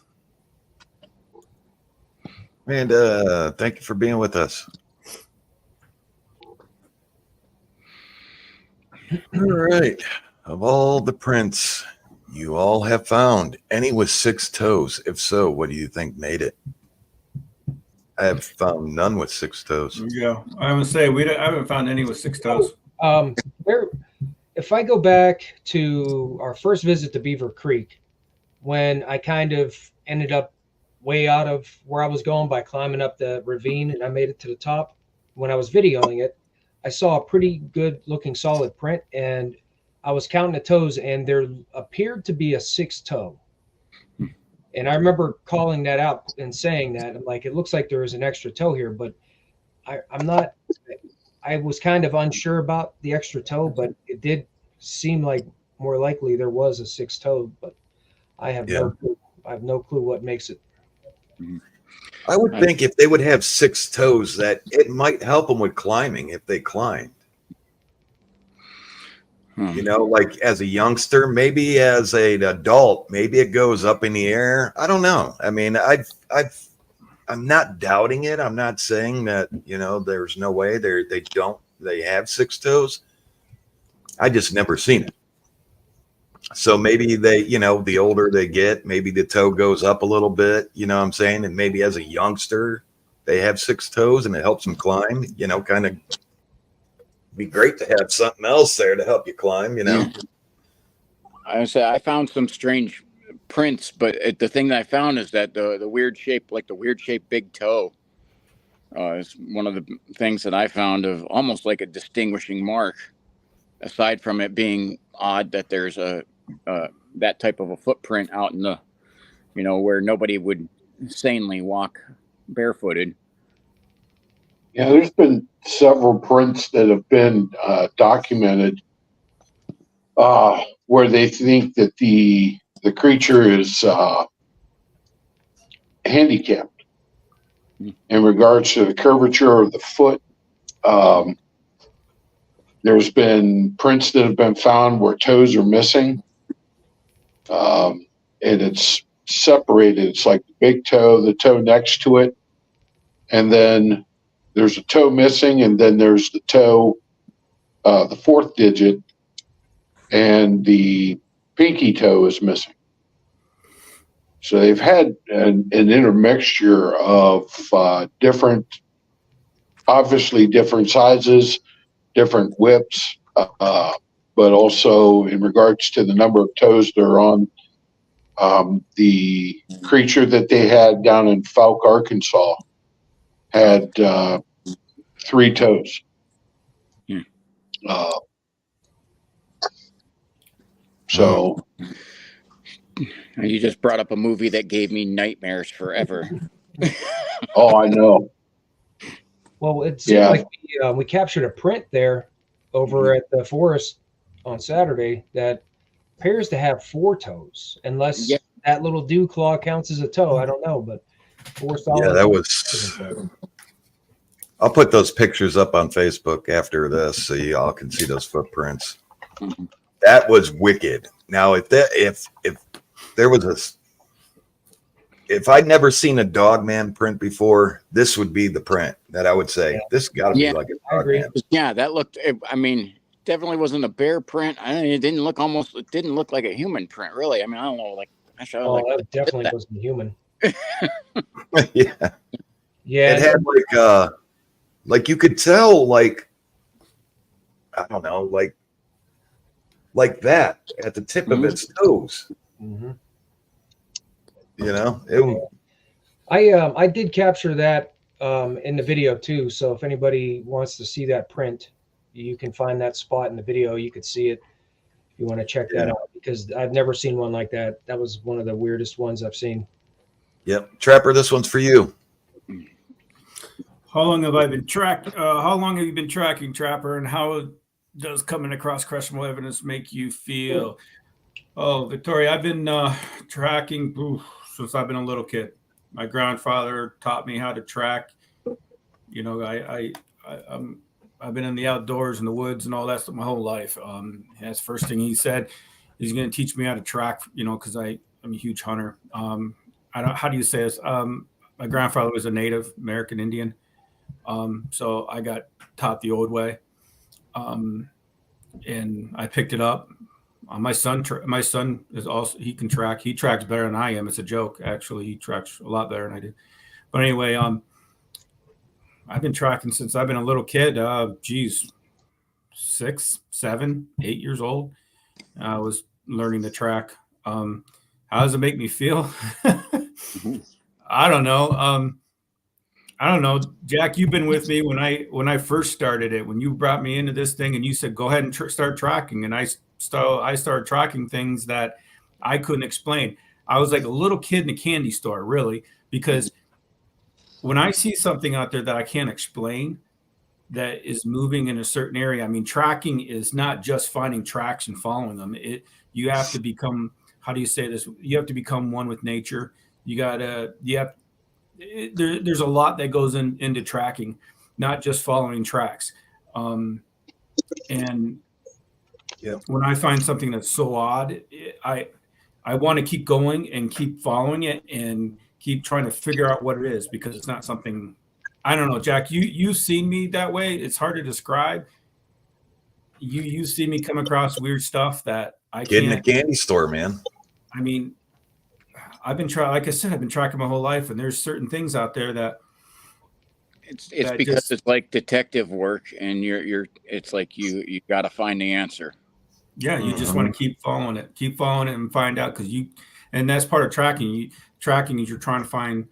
And thank you for being with us. All right. Of all the prints you all have found, any with 6 toes? If so, what do you think made it? I have found none with 6 toes. There you go. I would say I haven't found any with 6 toes. If I go back to our first visit to Beaver Creek, when I kind of ended up way out of where I was going by climbing up the ravine and I made it to the top, when I was videoing it, I saw a pretty good looking solid print and I was counting the toes and there appeared to be a 6 toe. And I remember calling that out and saying that. I'm like, it looks like there is an extra toe here, but I was kind of unsure about the extra toe, but it did seem like more likely there was a 6 toe, but I have no clue. I have no clue what makes it. I would think if they would have 6 toes, that it might help them with climbing if they climbed. Like as a youngster, maybe as an adult, maybe it goes up in the air. I don't know. I mean, I'm not doubting it. I'm not saying that, there's no way they have 6 toes. I just never seen it. So maybe they, the older they get, maybe the toe goes up a little bit, you know what I'm saying? And maybe as a youngster, they have 6 toes and it helps them climb, kind of be great to have something else there to help you climb, I would say I found some strange prints, but the thing that I found is that the weird shape, like the weird shaped big toe, is one of the things that I found of almost like a distinguishing mark. Aside from it being odd that there's that type of a footprint out in the, where nobody would sanely walk barefooted. Yeah, there's been several prints that have been documented where they think that the creature is handicapped in regards to the curvature of the foot. There's been prints that have been found where toes are missing, and it's separated. It's like the big toe, the toe next to it, and then there's a toe missing, and then there's the toe, the 4th digit, and the pinky toe is missing. So they've had an intermixture of obviously different sizes, different whips, but also in regards to the number of toes they're on. The creature that they had down in Fouke, Arkansas, had 3 toes. So you just brought up a movie that gave me nightmares forever. Oh, I know. Well, it seemed like we captured a print there over at the forest on Saturday that appears to have 4 toes, unless that little dew claw counts as a toe. I don't know, but 4 solid. Yeah, that was. I'll put those pictures up on Facebook after this so you all can see those footprints. Mhm. That was wicked. Now, if there was if I'd never seen a Dogman print before, this would be the print that I would say this got to be Yeah, like a I agree. Dogman. Yeah, that looked. I mean, definitely wasn't a bear print. It didn't look It didn't look like a human print, really. I mean, I don't know. Like, I should Oh, like that definitely wasn't human. Yeah, Yeah, it had like you could tell, like I don't know, like that at the tip of its toes. mhm. You know, it. I did capture that in the video too. So if anybody wants to see that print, you can find that spot in the video. You could see it if you want to check that out, because I've never seen one like that. That was one of the weirdest ones I've seen. Yep, Trapper, this one's for you. How long have I been how long have you been tracking, Trapper, and how does coming across questionable evidence make you feel? Oh, Victoria, I've been tracking since I've been a little kid. My grandfather taught me how to track. You know, I've been in the outdoors in the woods and all that stuff my whole life. That's the first thing he said. He's going to teach me how to track. You know, because I'm a huge hunter. How do you say this? My grandfather was a Native American Indian. So I got taught the old way, and I picked it up. My son is also, he can track. He tracks better than I am. It's a joke, actually. He tracks a lot better than I do. But anyway, I've been tracking since I've been a little kid. 6, 7, 8 years old. I was learning to track. How does it make me feel? I don't know. I don't know, Jack. You've been with me when I first started it. When you brought me into this thing, and you said, "Go ahead and start tracking," and I started tracking things that I couldn't explain. I was like a little kid in a candy store, really, because when I see something out there that I can't explain, that is moving in a certain area. I mean, tracking is not just finding tracks and following them. You have to become. How do you say this? You have to become one with nature. There's a lot that goes into tracking, not just following tracks. And when I find something that's so odd, I want to keep going and keep following it and keep trying to figure out what it is, because it's not something, I don't know, Jack, you've seen me that way. It's hard to describe. You see me come across weird stuff that I Kid can't. in a candy store, man. I mean, I've been like I said, I've been tracking my whole life, and there's certain things out there that it's because it's like detective work, and it's like you got to find the answer. Yeah, you just want to keep following it and find out, and that's part of tracking. Tracking is you're trying to find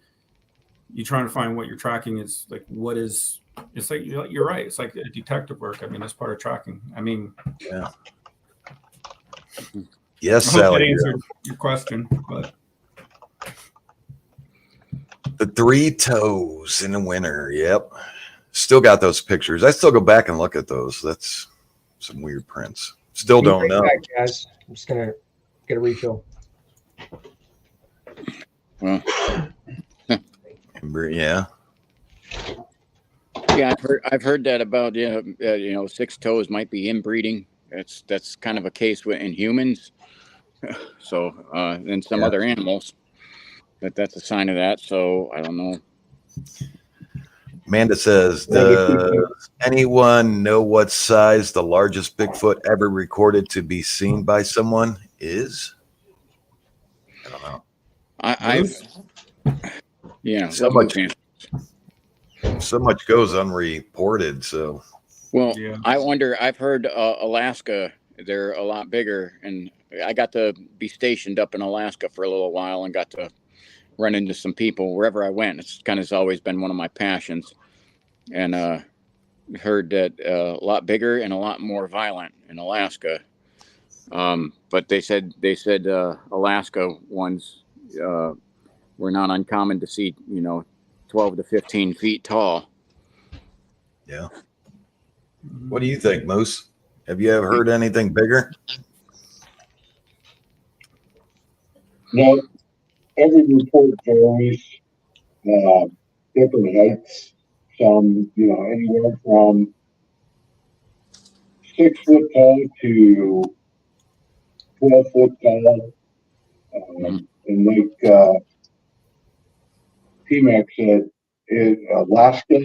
what you're tracking is like, what is, it's like, you're right. It's like detective work. I mean, that's part of tracking. I mean, yeah. Yes, I hope Sally. that answered your question, but. The 3 toes in the winter. Yep. Still got those pictures. I still go back and look at those. That's some weird prints. Still don't know. Back, guys. I'm just going to get a refill. Well, yeah. Yeah, I've heard that about 6 toes might be inbreeding. That's kind of a case in humans. So and some other animals. That's a sign of that. So I don't know. Amanda says, does anyone know what size the largest Bigfoot ever recorded to be seen by someone is? I don't know. So much goes unreported. So, well, yeah. I wonder. I've heard Alaska, they're a lot bigger, and I got to be stationed up in Alaska for a little while and got to run into some people wherever I went. It's kind of always been one of my passions, and heard that a lot bigger and a lot more violent in Alaska. But they said Alaska ones were not uncommon to see, 12 to 15 feet tall. Yeah. What do you think, Moose? Have you ever heard anything bigger? No. Every report varies, different heights. some, anywhere from 6 foot tall to 12 foot tall. And like T-Mac said, in Alaska,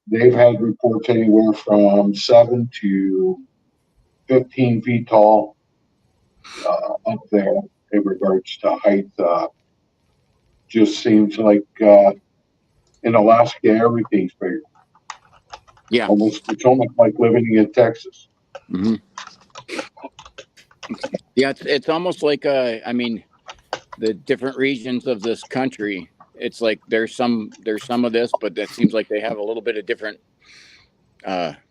they've had reports anywhere from 7 to 15 feet tall up there in regards to height. Just seems like in Alaska, everything's bigger. Yeah. It's almost like living in Texas. Mm-hmm. Yeah, it's almost like I mean, the different regions of this country. It's like there's some of this, but it seems like they have a little bit of different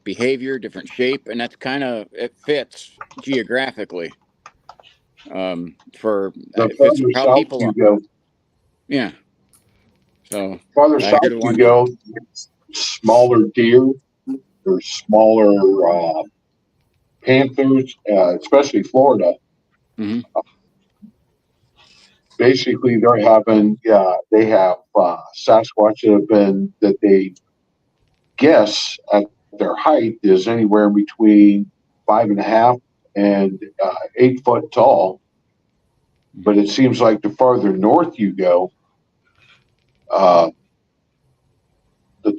behavior, different shape, and that's it fits geographically. For The it fits farther how south people you are. go, Yeah. So farther south you go, smaller deer or smaller panthers, especially Florida. Mm-hmm. Basically, they have Sasquatch that they guess at their height is anywhere between 5.5 and 8 foot tall. But it seems like the farther north you go, the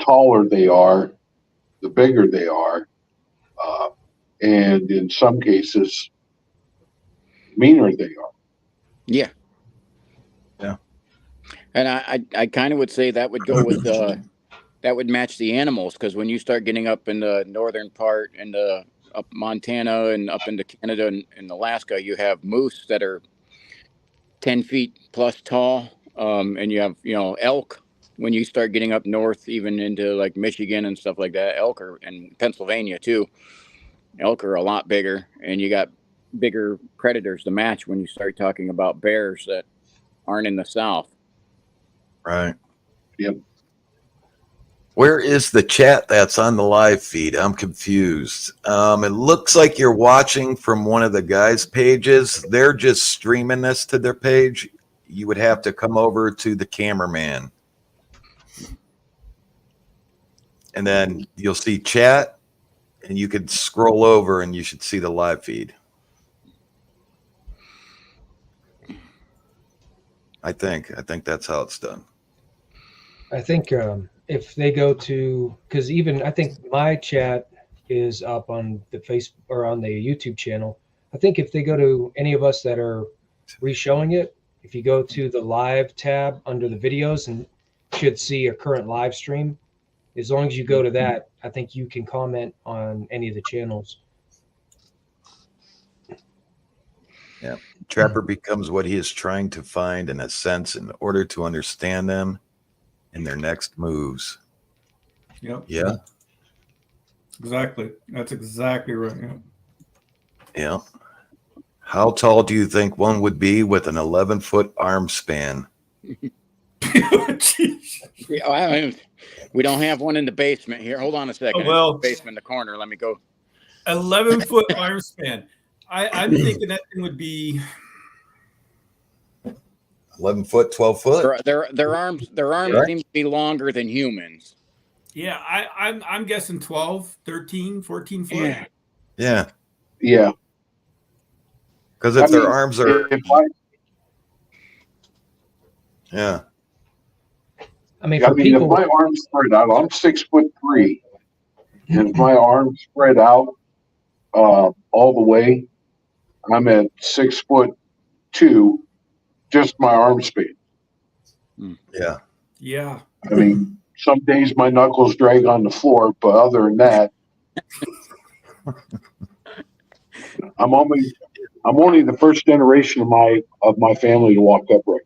taller they are, the bigger they are, and in some cases, meaner they are. Yeah. Yeah. And I kind of would say that would go with that would match the animals, because when you start getting up in the northern part and up Montana and up into Canada and Alaska, you have moose that are 10 feet plus tall, and you have elk. When you start getting up north, even into like Michigan and stuff like that, elk are, and Pennsylvania too, elk are a lot bigger, and you got bigger predators to match when you start talking about bears that aren't in the South. Right. Yep. Where is the chat that's on the live feed? I'm confused. It looks like you're watching from one of the guys' pages. They're just streaming this to their page. You would have to come over to the Cameraman. And then you'll see chat, and you could scroll over and you should see the live feed. I think that's how it's done. I think if they go to, because even I think my chat is up on the face or on the YouTube channel. I think if they go to any of us that are re-showing it, if you go to the live tab under the videos and should see a current live stream, as long as you go to that, I think you can comment on any of the channels. Yeah. Trapper becomes what he is trying to find in a sense in order to understand them in their next moves. Yep. Yeah. Exactly. That's exactly right. Yeah. Yeah. How tall do you think one would be with an 11-foot arm span? We don't have one in the basement here. Hold on a second. Well, basement in the corner. Let me go. 11-foot arm span. I'm thinking that thing would be 11 foot, 12 foot. Their arms Right. seem to be longer than humans. Yeah, I'm guessing 12, 13, 14 foot. Yeah. Yeah. Yeah. Because if their arms are, yeah. I mean, if my arms spread out, I'm 6'3", and if my arms spread out all the way, I'm at 6'2", just my arm span. Yeah. Yeah. I mean, some days my knuckles drag on the floor, but other than that, I'm only the first generation of my family to walk upright.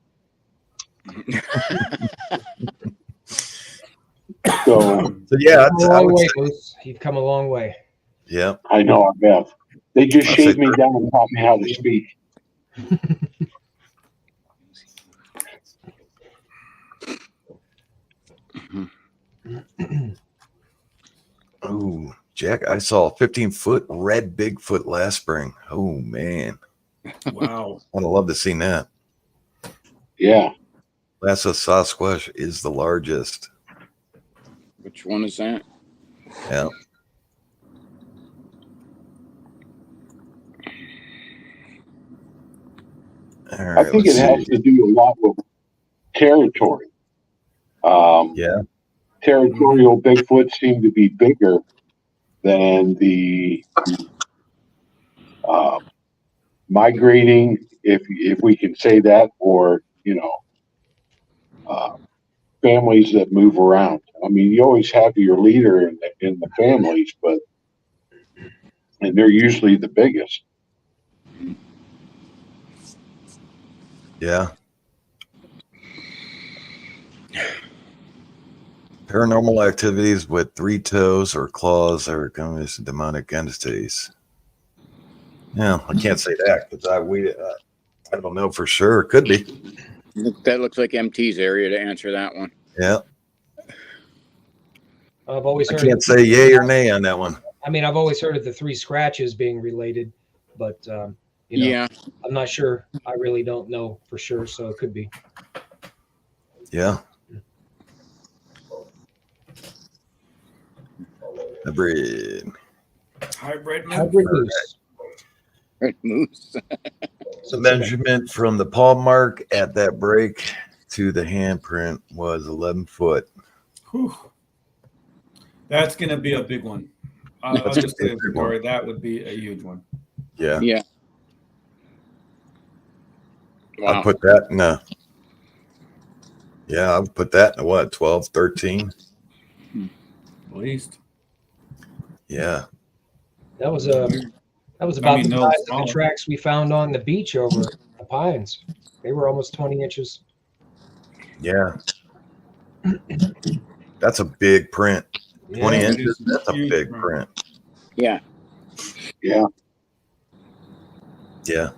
So yeah, you've come a long way. Yeah, I know I have. They just shaved me down and taught me how to speak. Oh, Jack, I saw a 15-foot red Bigfoot last spring. Oh, man. Wow. I'd love to see that. Yeah. Lhasa Sasquatch is the largest. Which one is that? Yeah. All right, I think it let's has see. to do a lot with territory. Yeah. Territorial Bigfoot seem to be bigger than the migrating, if we can say that, or families that move around. I mean, you always have your leader in the families, and they're usually the biggest. Yeah. Paranormal activities with 3 toes or claws are coming as demonic entities. Yeah, I can't say that because I don't know for sure. It could be. That looks like MT's area to answer that one. Yeah. I've always I heard. can't say yay or nay on that one. I mean, I've always heard of the 3 scratches being related, but Yeah. I'm not sure. I really don't know for sure, so it could be. Yeah. Hybrid. Hybrid moose. Hybrid moose. Red moose. The measurement from the paw mark at that break to the handprint was 11 foot. Whew. That's going to be a big one. I'll just say, Corey, that would be a huge one. Yeah. Yeah. Wow. I'd put that in a, yeah, I'd put that in a what, 12, 13? At least. Yeah. That was about the size of smaller. the tracks we found on the beach over the Pines. They were almost 20 inches. Yeah. That's a big print. 20 Yeah. inches, that's a big print. Yeah. Yeah. Yeah.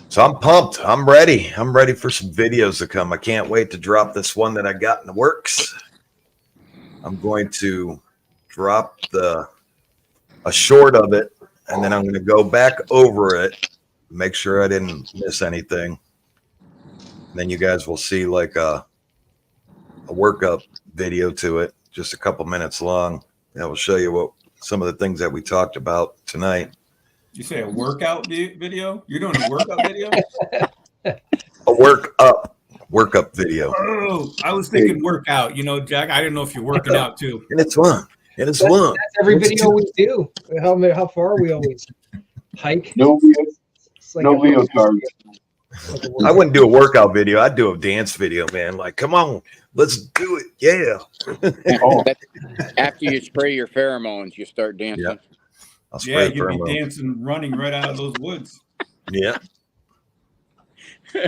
So I'm pumped. I'm ready. I'm ready for some videos to come. I can't wait to drop this one that I got in the works. I'm going to drop a short of it, and then I'm going to go back over it, make sure I didn't miss anything. Then you guys will see like a workup video to it, just a couple minutes long. That will show you what some of the things that we talked about tonight. You say a workout video? You're doing a workout video? A workup video. Oh, I was thinking workout. Jack, I didn't know if you're working out too. And it's fun. And it's fun. That's every video we do. How far we always hike. No leotard. I wouldn't do a workout video. I'd do a dance video, man. Like, come on, let's do it. Yeah. Oh. After you spray your pheromones, you start dancing. Yeah. I'll spray Yeah, you'd pheromone. be dancing, running right out of those woods. Yeah.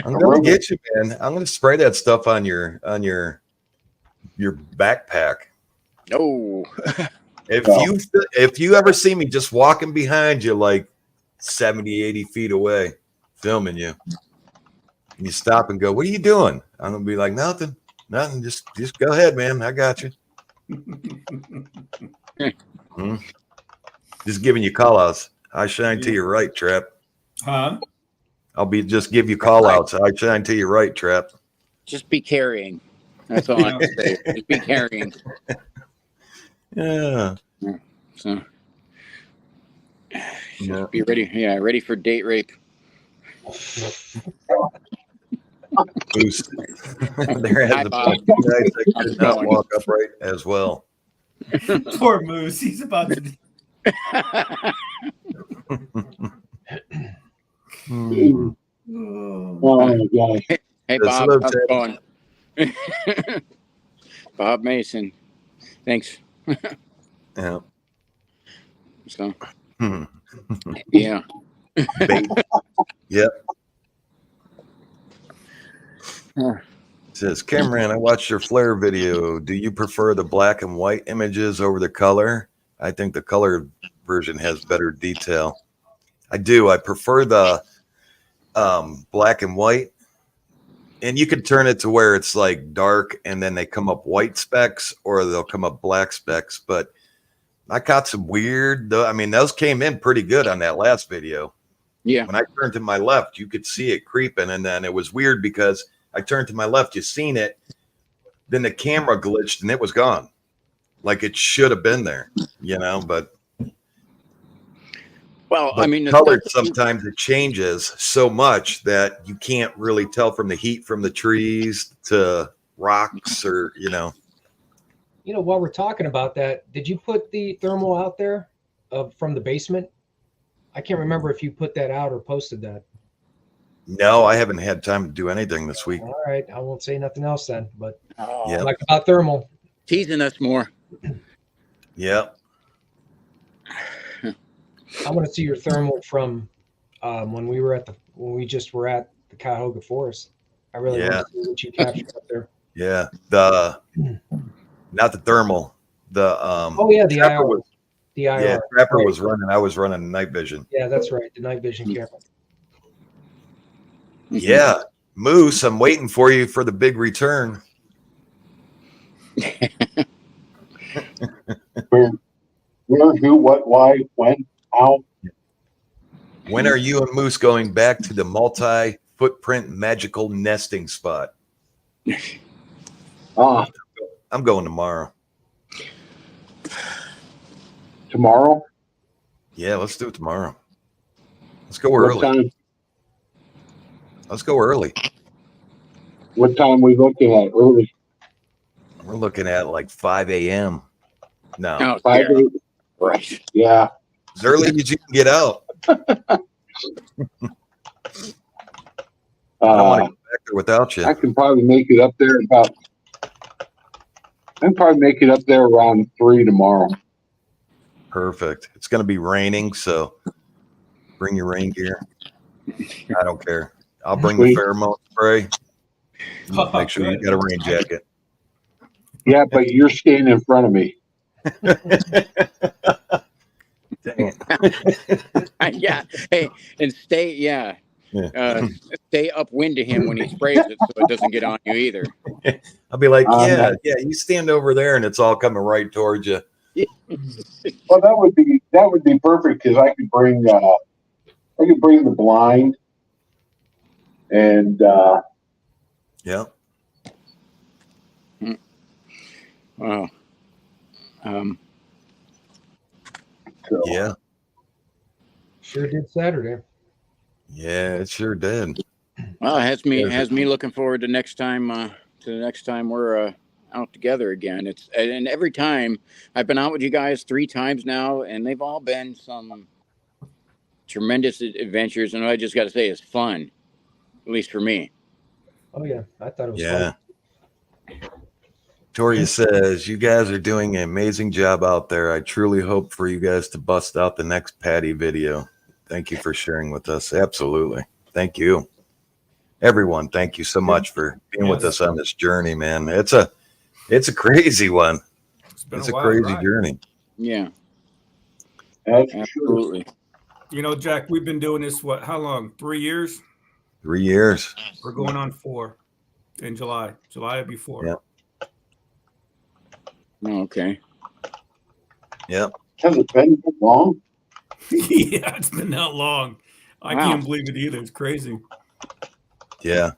I'm gonna get you, man. I'm gonna spray that stuff on your backpack. No. If you ever see me just walking behind you like 70, 80 feet away, filming you, and you stop and go, "What are you doing?" I'm gonna be like, "Nothing. Just go ahead, man. I got you." Just giving you call outs. I shine to your right, Trap. Huh? I'll be just give you call outs. I shine to your right, Trap. Just be carrying. That's all I have to say. Just be carrying. Yeah. So Yeah. be ready. Yeah, ready for date rape. Boost. There has Hi, a Bob. bunch of guys that How's could it not going? walk upright as well. Poor Moose. He's about to. Oh my gosh. Hey, Yes, Bob. hello, How's it going? Bob Mason. Thanks. Yeah. So, Hmm. yeah. Bait. Yep. Says Cameraman, I watched your flare video. Do you prefer the black and white images over the color? I think the color version has better detail. I do. I prefer the black and white. And you can turn it to where it's like dark and then they come up white specks or they'll come up black specks. But I caught some weird, though. I mean, those came in pretty good on that last video. Yeah. When I turned to my left, you could see it creeping. And then it was weird because I turned to my left, you seen it, then the camera glitched and it was gone. Like it should have been there, but Well, but I mean, the color stuff sometimes it changes so much that you can't really tell from the heat from the trees to rocks or. While we're talking about that, did you put the thermal out there from the basement? I can't remember if you put that out or posted that. No, I haven't had time to do anything this week. All right, I won't say nothing else then. But Yeah, like about thermal. teasing us more. yeah. I want to see your thermal from when we just were at the Cuyahoga Forest. I really want to see what you captured up there. Yeah, not the thermal. The The Trapper IR. was, The IR. yeah, Trapper Right. was running. I was running night vision. Yeah, that's right. The night vision camera. Yeah, Moose, I'm waiting for you for the big return. Where, who, what, why, when, how? When are you and Moose going back to the multi-footprint magical nesting spot? I'm going tomorrow. Tomorrow? Yeah, let's do it tomorrow. Let's go What early. time? Let's go early. What time we looking at? Early. We're looking at like 5 a.m. No, Oh, 5 yeah. 8? Right. Yeah. as early as you can get out. I don't want to go back there without you. I can probably make it up there around 3 tomorrow. Perfect. It's going to be raining, so bring your rain gear. I don't care. I'll bring the Sweet. pheromone spray. Make sure you got a rain jacket. Yeah, but you're staying in front of me. Dang it. Yeah. Hey, and stay. Yeah. Stay upwind to him when he sprays it, so it doesn't get on you either. I'll be like, yeah, you stand over there and it's all coming right towards you. Well, that would be perfect because I could bring the blind and Yeah. Wow. so, Yeah. Sure did Saturday. Yeah, it sure did. Well, it has me looking forward to next time. To the next time we're out together again. And every time I've been out with you guys 3 times now, and they've all been some tremendous adventures. And I just got to say, it's fun, at least for me. Oh yeah, I thought it was Yeah. fun. Toria says, you guys are doing an amazing job out there. I truly hope for you guys to bust out the next Patty video. Thank you for sharing with us. Absolutely. Thank you. Everyone, thank you so much for being with us on this journey, man. It's a crazy one. It's a crazy journey. Yeah. that's Absolutely. Jack, we've been doing this, how long? 3 years? 3 years. We're going on 4 in July. July will be 4. Yeah. Oh, okay. Yep. Has it been that long? Yeah, it's been that long. I Wow. can't believe it either. It's crazy. Yeah.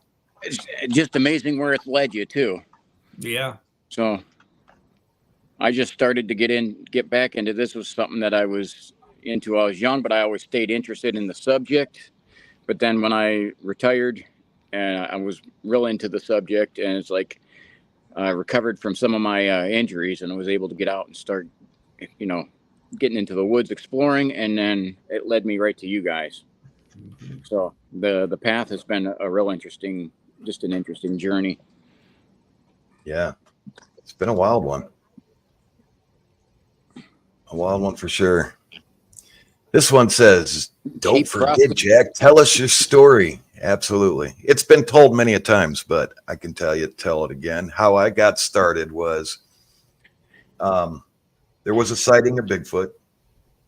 It's just amazing where it's led you too. Yeah. So I just started to get back into this. Was something that I was into. I was young, but I always stayed interested in the subject. But then when I retired, and I was real into the subject, and it's like I recovered from some of my injuries, and I was able to get out and start, getting into the woods exploring, and then it led me right to you guys. So the path has been a real interesting journey. Yeah. It's been a wild one. A wild one for sure. This one says, don't Keep forget, crossing. Jack, tell us your story. Absolutely. It's been told many a times, but I can tell it again. How I got started was there was a sighting of Bigfoot,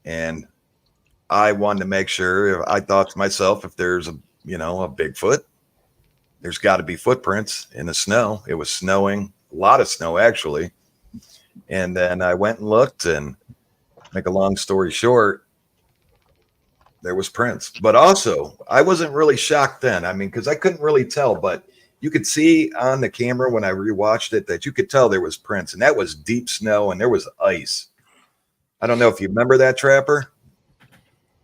and I wanted to make sure. I thought to myself, if there's a Bigfoot, there's got to be footprints in the snow. It was snowing, a lot of snow actually. And then I went and looked, and make a long story short, there was prints. But also, I wasn't really shocked then. I mean, because I couldn't really tell, but you could see on the camera when I rewatched it that you could tell there was prints, and that was deep snow and there was ice. I don't know if you remember that, Trapper.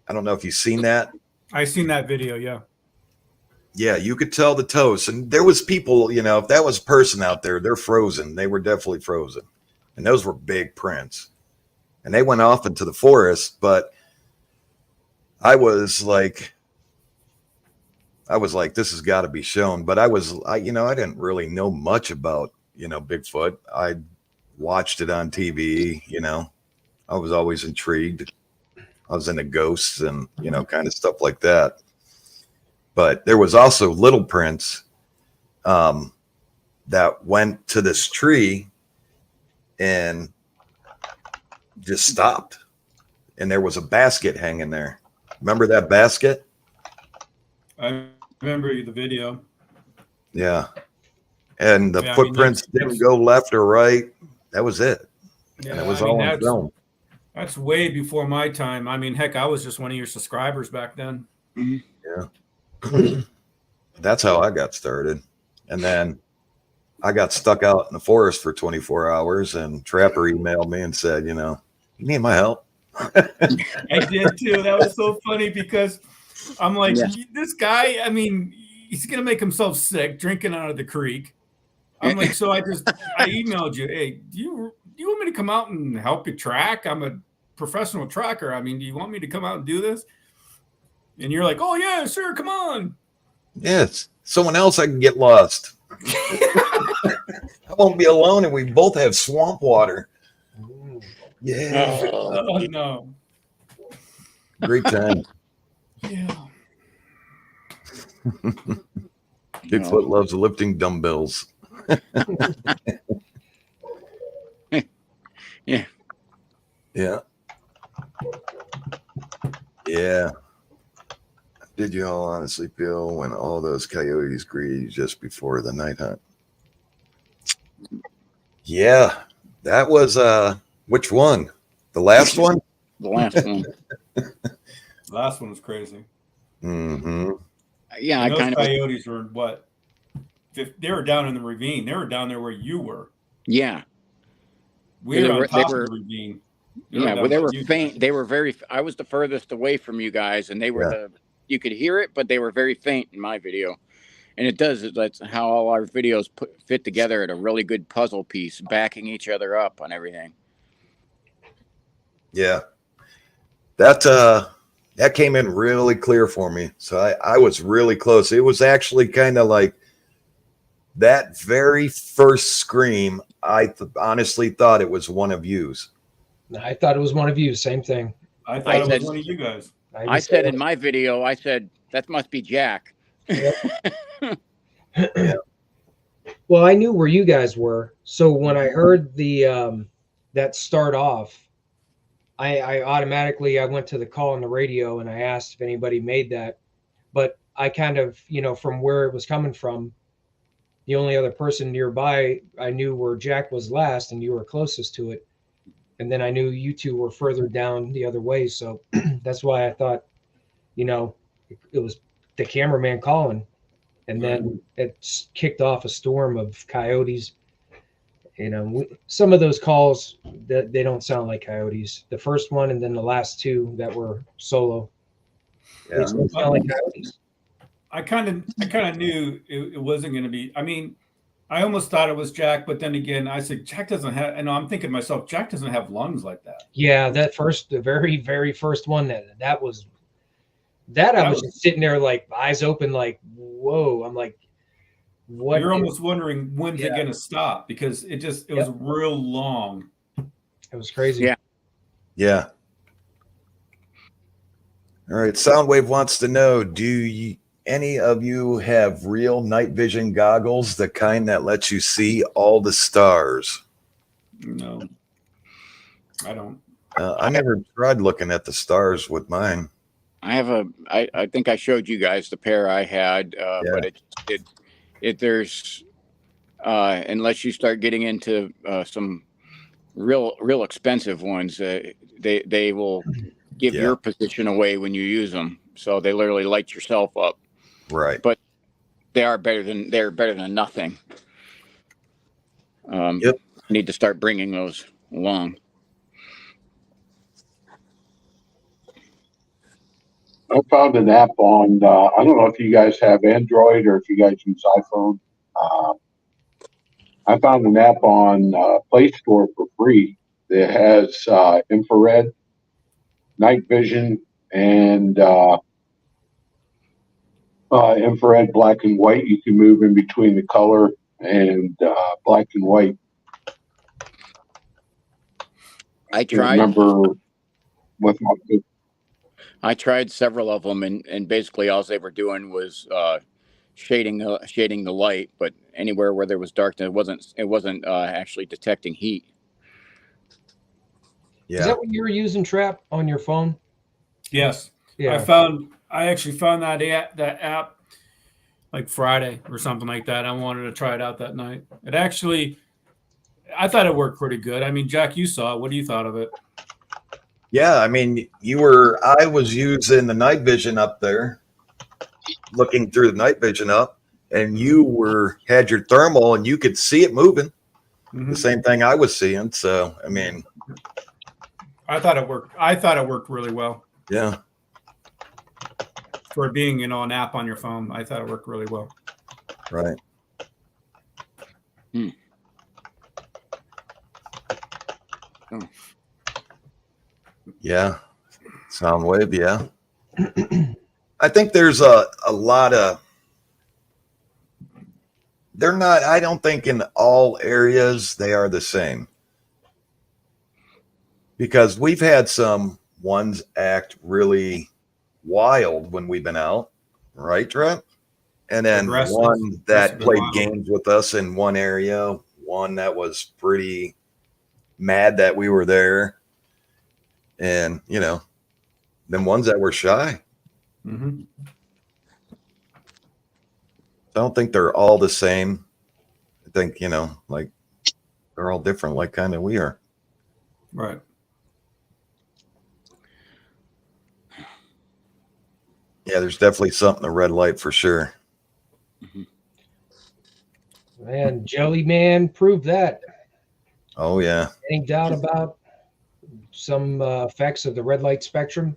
I don't know if you've seen that. I seen that video. Yeah. Yeah, you could tell the toes, and there was people, you know, if that was a person out there, they're frozen. They were definitely frozen, and those were big prints, and they went off into the forest. But I was like, this has got to be shown. But I didn't really know much about, Bigfoot. I watched it on TV. I was always intrigued. I was into ghosts and kind of stuff like that. But there was also little prints that went to this tree and just stopped. And there was a basket hanging there. Remember that basket? I remember the video. Yeah. And the footprints didn't go left or right. That was it. Yeah, and it was all on film. That's way before my time. I mean, heck, I was just one of your subscribers back then. Yeah. That's how I got started. And then I got stuck out in the forest for 24 hours, and Trapper emailed me and said, you need my help? I did too. That was so funny because I'm like, this guy, I mean, he's going to make himself sick drinking out of the creek. I'm like, so I emailed you, hey, do you want me to come out and help you track? I'm a professional tracker. I mean, do you want me to come out and do this? And you're like, oh, yeah, sure, come on. Yes, someone else I can get lost. I won't be alone, and we both have swamp water. Yeah. Oh, no. Great time. Yeah. Bigfoot loves lifting dumbbells. Yeah. Yeah. Yeah. Did you all honestly feel when all those coyotes greeted you just before the night hunt? Yeah. That was which one? The last one? The last one. Last one was crazy. Mm-hmm. Yeah, and those coyotes were what? They were down in the ravine. They were down there where you were. Yeah. We were on top of the ravine. They were faint. They were very. I was the furthest away from you guys, and they were you could hear it, but they were very faint in my video. And that's how all our videos fit together at a really good puzzle piece, backing each other up on everything. Yeah. That came in really clear for me. So I was really close. It was actually kind of like that very first scream. I honestly thought it was one of yous. I thought it was one of you. Same thing. I thought it was one of you guys. I said in my video, I said, that must be Jack. Yep. Well, I knew where you guys were. So when I heard the that start off, I automatically went to the call on the radio and I asked if anybody made that. But I kind of, from where it was coming from, the only other person nearby I knew where Jack was last, and you were closest to it. And then I knew you two were further down the other way. So that's why I thought, it was the cameraman calling. And then it kicked off a storm of coyotes. Some of those calls, that they don't sound like coyotes. The first one and then the last two that were solo. Yeah. They sound like coyotes. I kind of knew it wasn't going to be. I mean, I almost thought it was Jack, but then again, I said Jack doesn't have. And I'm thinking to myself, Jack doesn't have lungs like that. Yeah, the very, very first one that was. I was just sitting there like eyes open, like whoa. I'm like, what? You're almost wondering when's it going to stop, because it was real long. It was crazy. Yeah. Yeah. All right. Soundwave wants to know, do any of you have real night vision goggles, the kind that lets you see all the stars? No, I don't. I never tried looking at the stars with mine. I have I think I showed you guys the pair I had, but there's unless you start getting into some real expensive ones, they will give your position away when you use them. So they literally light yourself up. Right. But they're better than nothing. Yep. Need to start bringing those along. I found an app on, I don't know if you guys have Android or if you guys use iPhone. I found an app on Play Store for free that has infrared, night vision, and infrared black and white. You can move in between the color and black and white. I can't tried. remember what I tried several of them, and basically all they were doing was shading the light. But anywhere where there was darkness, it wasn't actually detecting heat. Is Yeah. that what you were using, Trap, on your phone? Yes. Yeah. I actually found that app like Friday or something like that. I wanted to try it out that night. I thought it worked pretty good. I mean, Jack, you saw it. What do you thought of it? Yeah, I mean, I was using the night vision up there, looking through the night vision up, and you had your thermal and you could see it moving. The same thing I was seeing. So, I mean, I thought it worked. I thought it worked really well yeah. for being, an app on your phone. I thought it worked really well. Right. Oh. Yeah. Soundwave, yeah. I think there's a lot of, I don't think in all areas they are the same. Because we've had some ones act really wild when we've been out, right, Trent? And then Aggressive. one that Aggressive and played wild. games with us in one area, one that was pretty mad that we were there. And, then ones that were shy. Mm-hmm. I don't think they're all the same. I think, like they're all different, like kind of we are. Right. Yeah, there's definitely something to red light for sure. Man, Jelly Man proved that. Oh, yeah. Any doubt about some effects of the red light spectrum?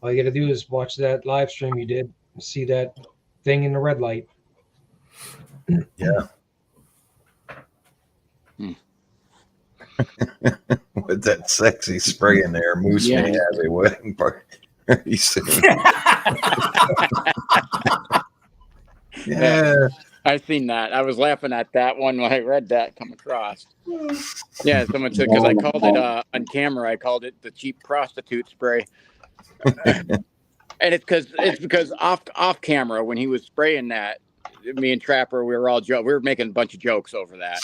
All you got to do is watch that live stream you did and see that thing in the red light. Yeah. With that sexy spray in there, Moose may have a wedding party very soon. Yeah. I've seen that. I was laughing at that one when I read that come across. Yeah, someone said, because I called it on camera, I called it the cheap prostitute spray. And it's because off camera when he was spraying that, me and Trapper, we were making a bunch of jokes over that.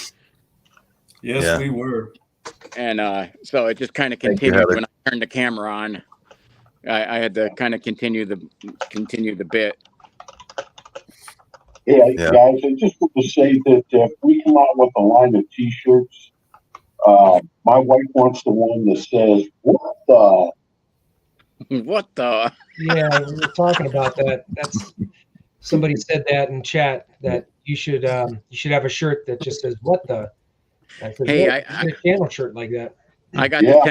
Yes, we were. And so it just kind of continued when I turned the camera on. I had to kind of continue the bit. Yeah, guys, I just want to say that if we come out with a line of T-shirts, my wife wants the one that says, "What the?" What the? Yeah, we were talking about that. That's somebody said that in chat that you should have a shirt that just says "What the." I said, Hey, I get a channel shirt like that. I got the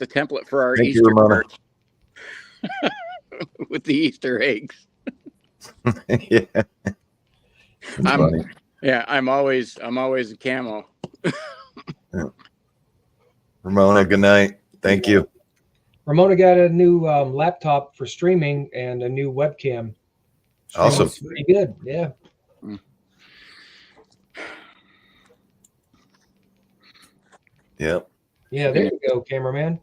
template for our Thank Easter you, Ramona. shirt with the Easter eggs. Yeah. I'm always a camo. Yeah. Ramona, good night. Thank you. Ramona got a new laptop for streaming and a new webcam. Awesome. Pretty good. Yeah. Yep. Yeah, there you go, cameraman.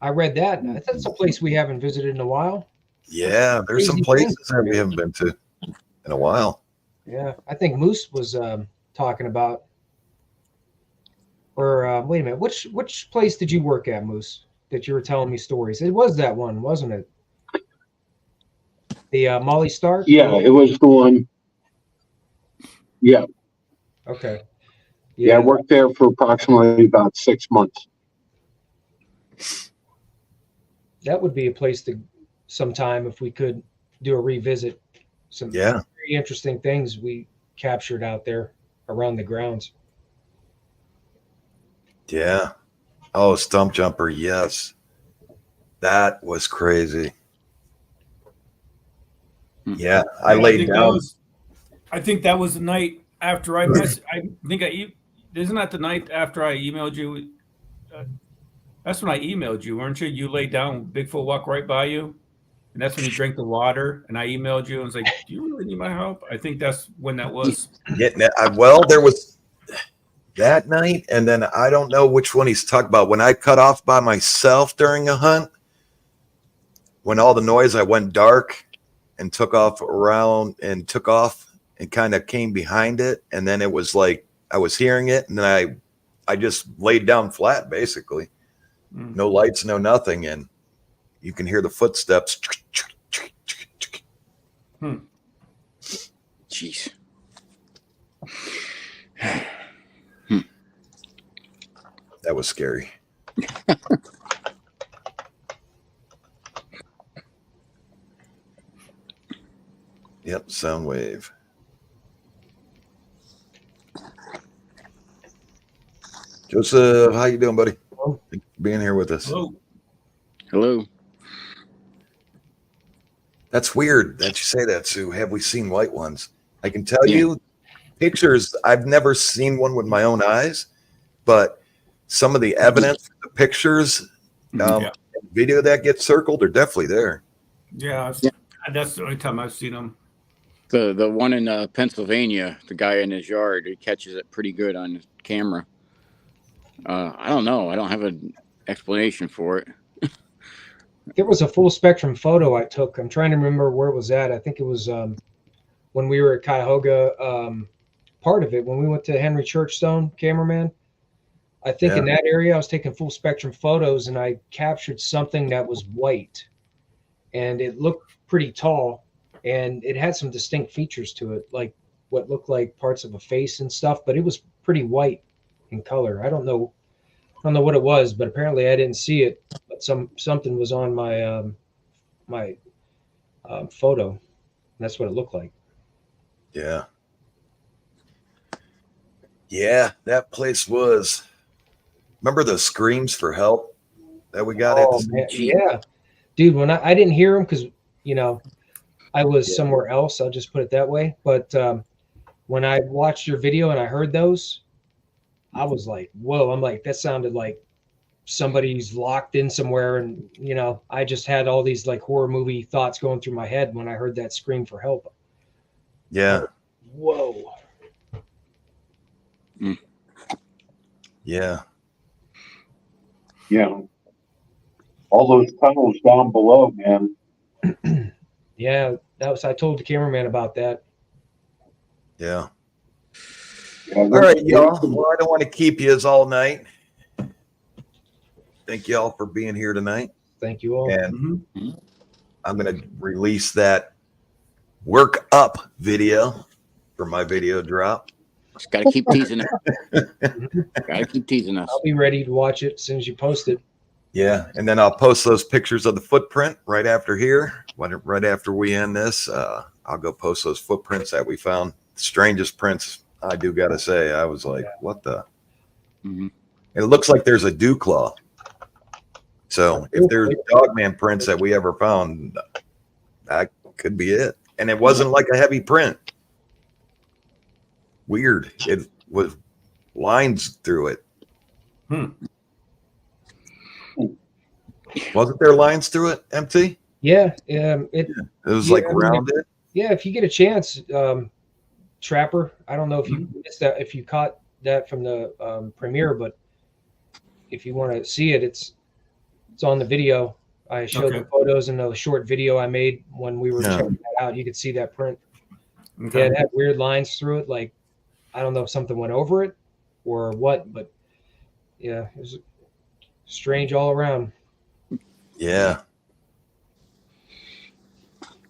I read that. That's a place we haven't visited in a while. Yeah, there's some places that we haven't been to in a while. Yeah, I think Moose was talking about. Or wait a minute, which place did you work at, Moose? That you were telling me stories. It was that one, wasn't it? The Molly Stark. Yeah, it was the one. Yeah. Okay. Yeah, I worked there for approximately about 6 months. That would be a place to sometime if we could do a revisit. Some Yeah. very interesting things we captured out there around the grounds. Yeah. Oh, stump jumper. Yes. That was crazy. Yeah. I laid down. I think that was the night after I isn't that the night after I emailed you? That's when I emailed you, weren't you? You laid down, Bigfoot walked right by you. And that's when you drank the water. And I emailed you and was like, do you really need my help? I think that's when that was. Well, there was that night. And then I don't know which one he's talking about. When I cut off by myself during a hunt, when all the noise, I went dark and took off and kind of came behind it. And then it was like I was hearing it. And then I just laid down flat, basically. No lights, no nothing. And you can hear the footsteps. Jeez. That was scary. Yep, sound wave. Joseph, how you doing, buddy? Thanks for being here with us. Hello. That's weird that you say that, Sue. Have we seen white ones? I can tell you pictures. I've never seen one with my own eyes, but some of the evidence, the pictures, video that gets circled are definitely there. Yeah, that's the only time I've seen them. The one in Pennsylvania, the guy in his yard, he catches it pretty good on his camera. I don't know. I don't have an explanation for it. There was a full spectrum photo I took. I'm trying to remember where it was at. I think it was when we were at Cuyahoga, part of it, when we went to Henry Churchstone, Cameraman. I think in that area, I was taking full spectrum photos and I captured something that was white and it looked pretty tall and it had some distinct features to it, like what looked like parts of a face and stuff, but it was pretty white in color. I don't know what it was, but apparently I didn't see it. But something was on my my photo. That's what it looked like. Yeah. Yeah, that place was. Remember the screams for help that we got at the yeah, dude. When I didn't hear them because I was somewhere else. I'll just put it that way. But when I watched your video and I heard those, I was like, whoa. I'm like, that sounded like somebody's locked in somewhere. And, I just had all these like horror movie thoughts going through my head when I heard that scream for help. Yeah. Whoa. Yeah. Yeah. All those tunnels down below, man. Yeah, I told the cameraman about that. Yeah. All right, y'all. Well, I don't want to keep you as all night. Thank you all for being here tonight. Thank you all. And I'm going to release that work up video for my video drop. Just got to keep teasing us. Got to keep teasing us. I'll be ready to watch it as soon as you post it. Yeah, and then I'll post those pictures of the footprint right after here. Right after we end this, I'll go post those footprints that we found. Strangest prints, I do got to say. I was like, what the? It looks like there's a dew claw. So if there's Dogman prints that we ever found, that could be it. And it wasn't like a heavy print. Weird. It was lines through it. Wasn't there lines through it, MT? Yeah. It was like rounded. Yeah, if you get a chance, Trapper, I don't know if you missed that, if you caught that from the premiere, but if you want to see it, it's on the video. I showed the photos in the short video I made when we were checking that out. You could see that print. Yeah, it had weird lines through it. Like, I don't know if something went over it or what, but yeah, it was strange all around. Yeah.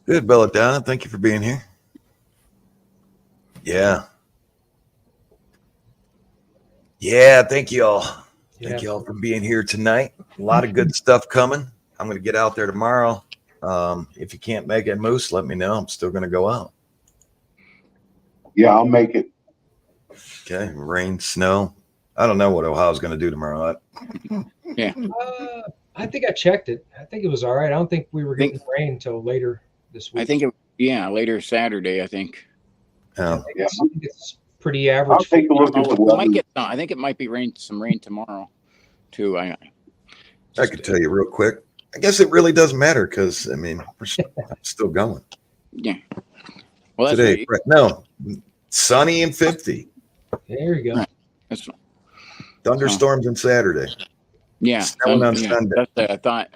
Good, Belladonna. Thank you for being here. Yeah. Yeah, thank you all. Thank you all for being here tonight. A lot of good stuff coming. I'm going to get out there tomorrow. If you can't make it, Moose, let me know. I'm still going to go out. Yeah, I'll make it. Okay, rain, snow. I don't know what Ohio's going to do tomorrow. I think I checked it. I think it was all right. I don't think we were getting rain until later this week. I think later Saturday. I think. Yeah. Yeah. I think it's pretty I'll average. take a look at the weather. I think it might be some rain tomorrow, too. I could tell you real quick. I guess it really doesn't matter because I mean we're still going. Yeah. Well, that's Today, no, sunny and 50. There you go. Right. That's Thunderstorms on Saturday. yeah. Snowing on Sunday. That's I thought.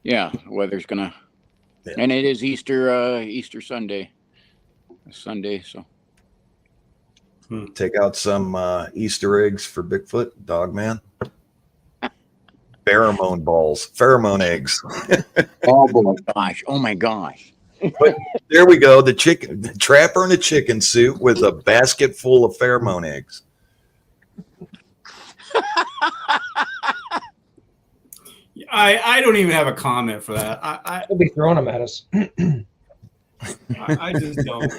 Yeah, weather's gonna, and it is Easter Sunday. So. Take out some Easter eggs for Bigfoot, Dogman. Pheromone eggs. Oh boy. Oh my gosh. But there we go. The trapper in a chicken suit with a basket full of pheromone eggs. I don't even have a comment for that. They'll be throwing them at us. I just don't.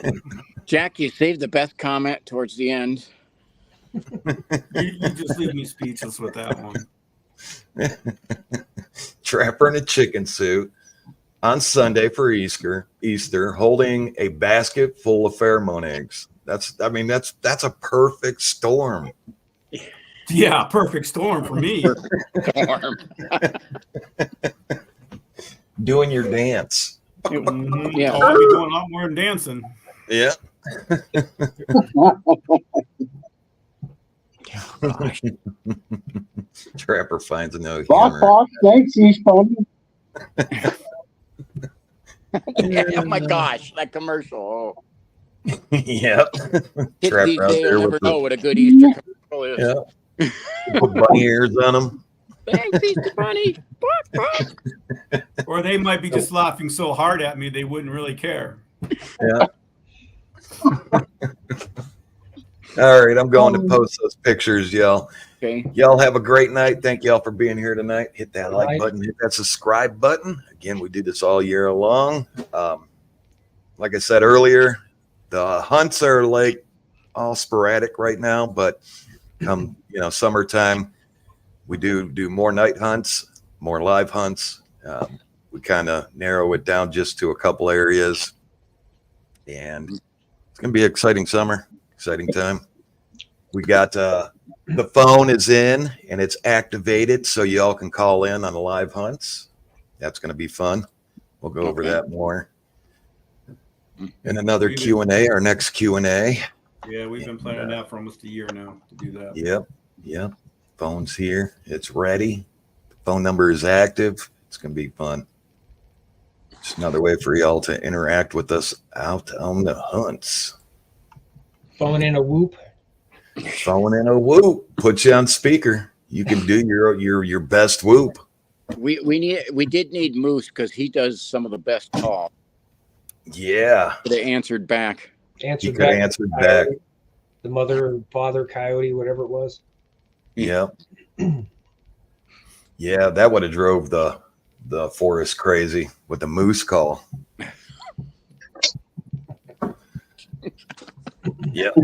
Jack, you saved the best comment towards the end. You just leave me speechless with that one. Trapper in a chicken suit on Sunday for Easter, holding a basket full of pheromone eggs. That's a perfect storm. Yeah, perfect storm for me. Storm. Doing your dance. Mhm. Yeah. I'll be doing a lot more than dancing. Yeah. Gosh. Trapper finds no Box, humor. box, thanks, Eastbound. Oh my gosh, that commercial. Oh. Yep. These Trapper out days, there you'll never with know what a good Easter commercial is. Yeah. Put bunny ears on them. Thanks, Easter Bunny. Or they might be just laughing so hard at me they wouldn't really care. Yeah. All right, I'm going to post those pictures, y'all. Okay. Y'all have a great night. Thank y'all for being here tonight. Hit that like Right. button, hit that subscribe button. Again, we do this all year long. Like I said earlier, the hunts are like all sporadic right now, but come summertime, we do more night hunts, more live hunts. We kind of narrow it down just to a couple areas, and it's gonna be an exciting summer, exciting time. We got the phone is in and it's activated, so y'all can call in on the live hunts. That's gonna be fun. We'll go over that more. And another Q&A, our next Q&A. Yeah, we've been planning that for almost a year now to do that. Yep. Phone's here. It's ready. The phone number is active. It's going to be fun. It's another way for y'all to interact with us out on the hunts. Phone in a whoop. Phone in a whoop. Put you on speaker. You can do your best whoop. We did need Moose because he does some of the best calls. Yeah. They answered back. He could have answered back. The mother or father coyote, whatever it was. Yep. Yeah, that would have drove the forest crazy with the moose call. Yep.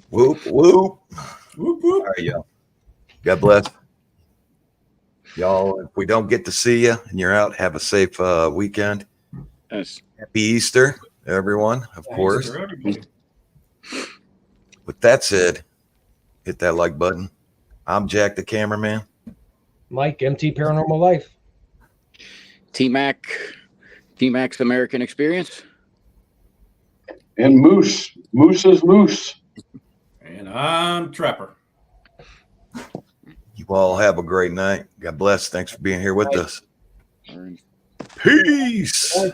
Whoop, whoop. Whoop, whoop. All right, y'all. God bless. Y'all, if we don't get to see you and you're out, have a safe weekend. Yes. Happy Easter, everyone, of Thanks course. for everybody. With that said, hit that like button. I'm Jack the Cameraman. Mike, MT Paranormal Life. T-Mac's American Experience. And Moose. Moose is Moose. And I'm Trapper. You all have a great night. God bless. Thanks for being here with us. All right. Peace. Bye.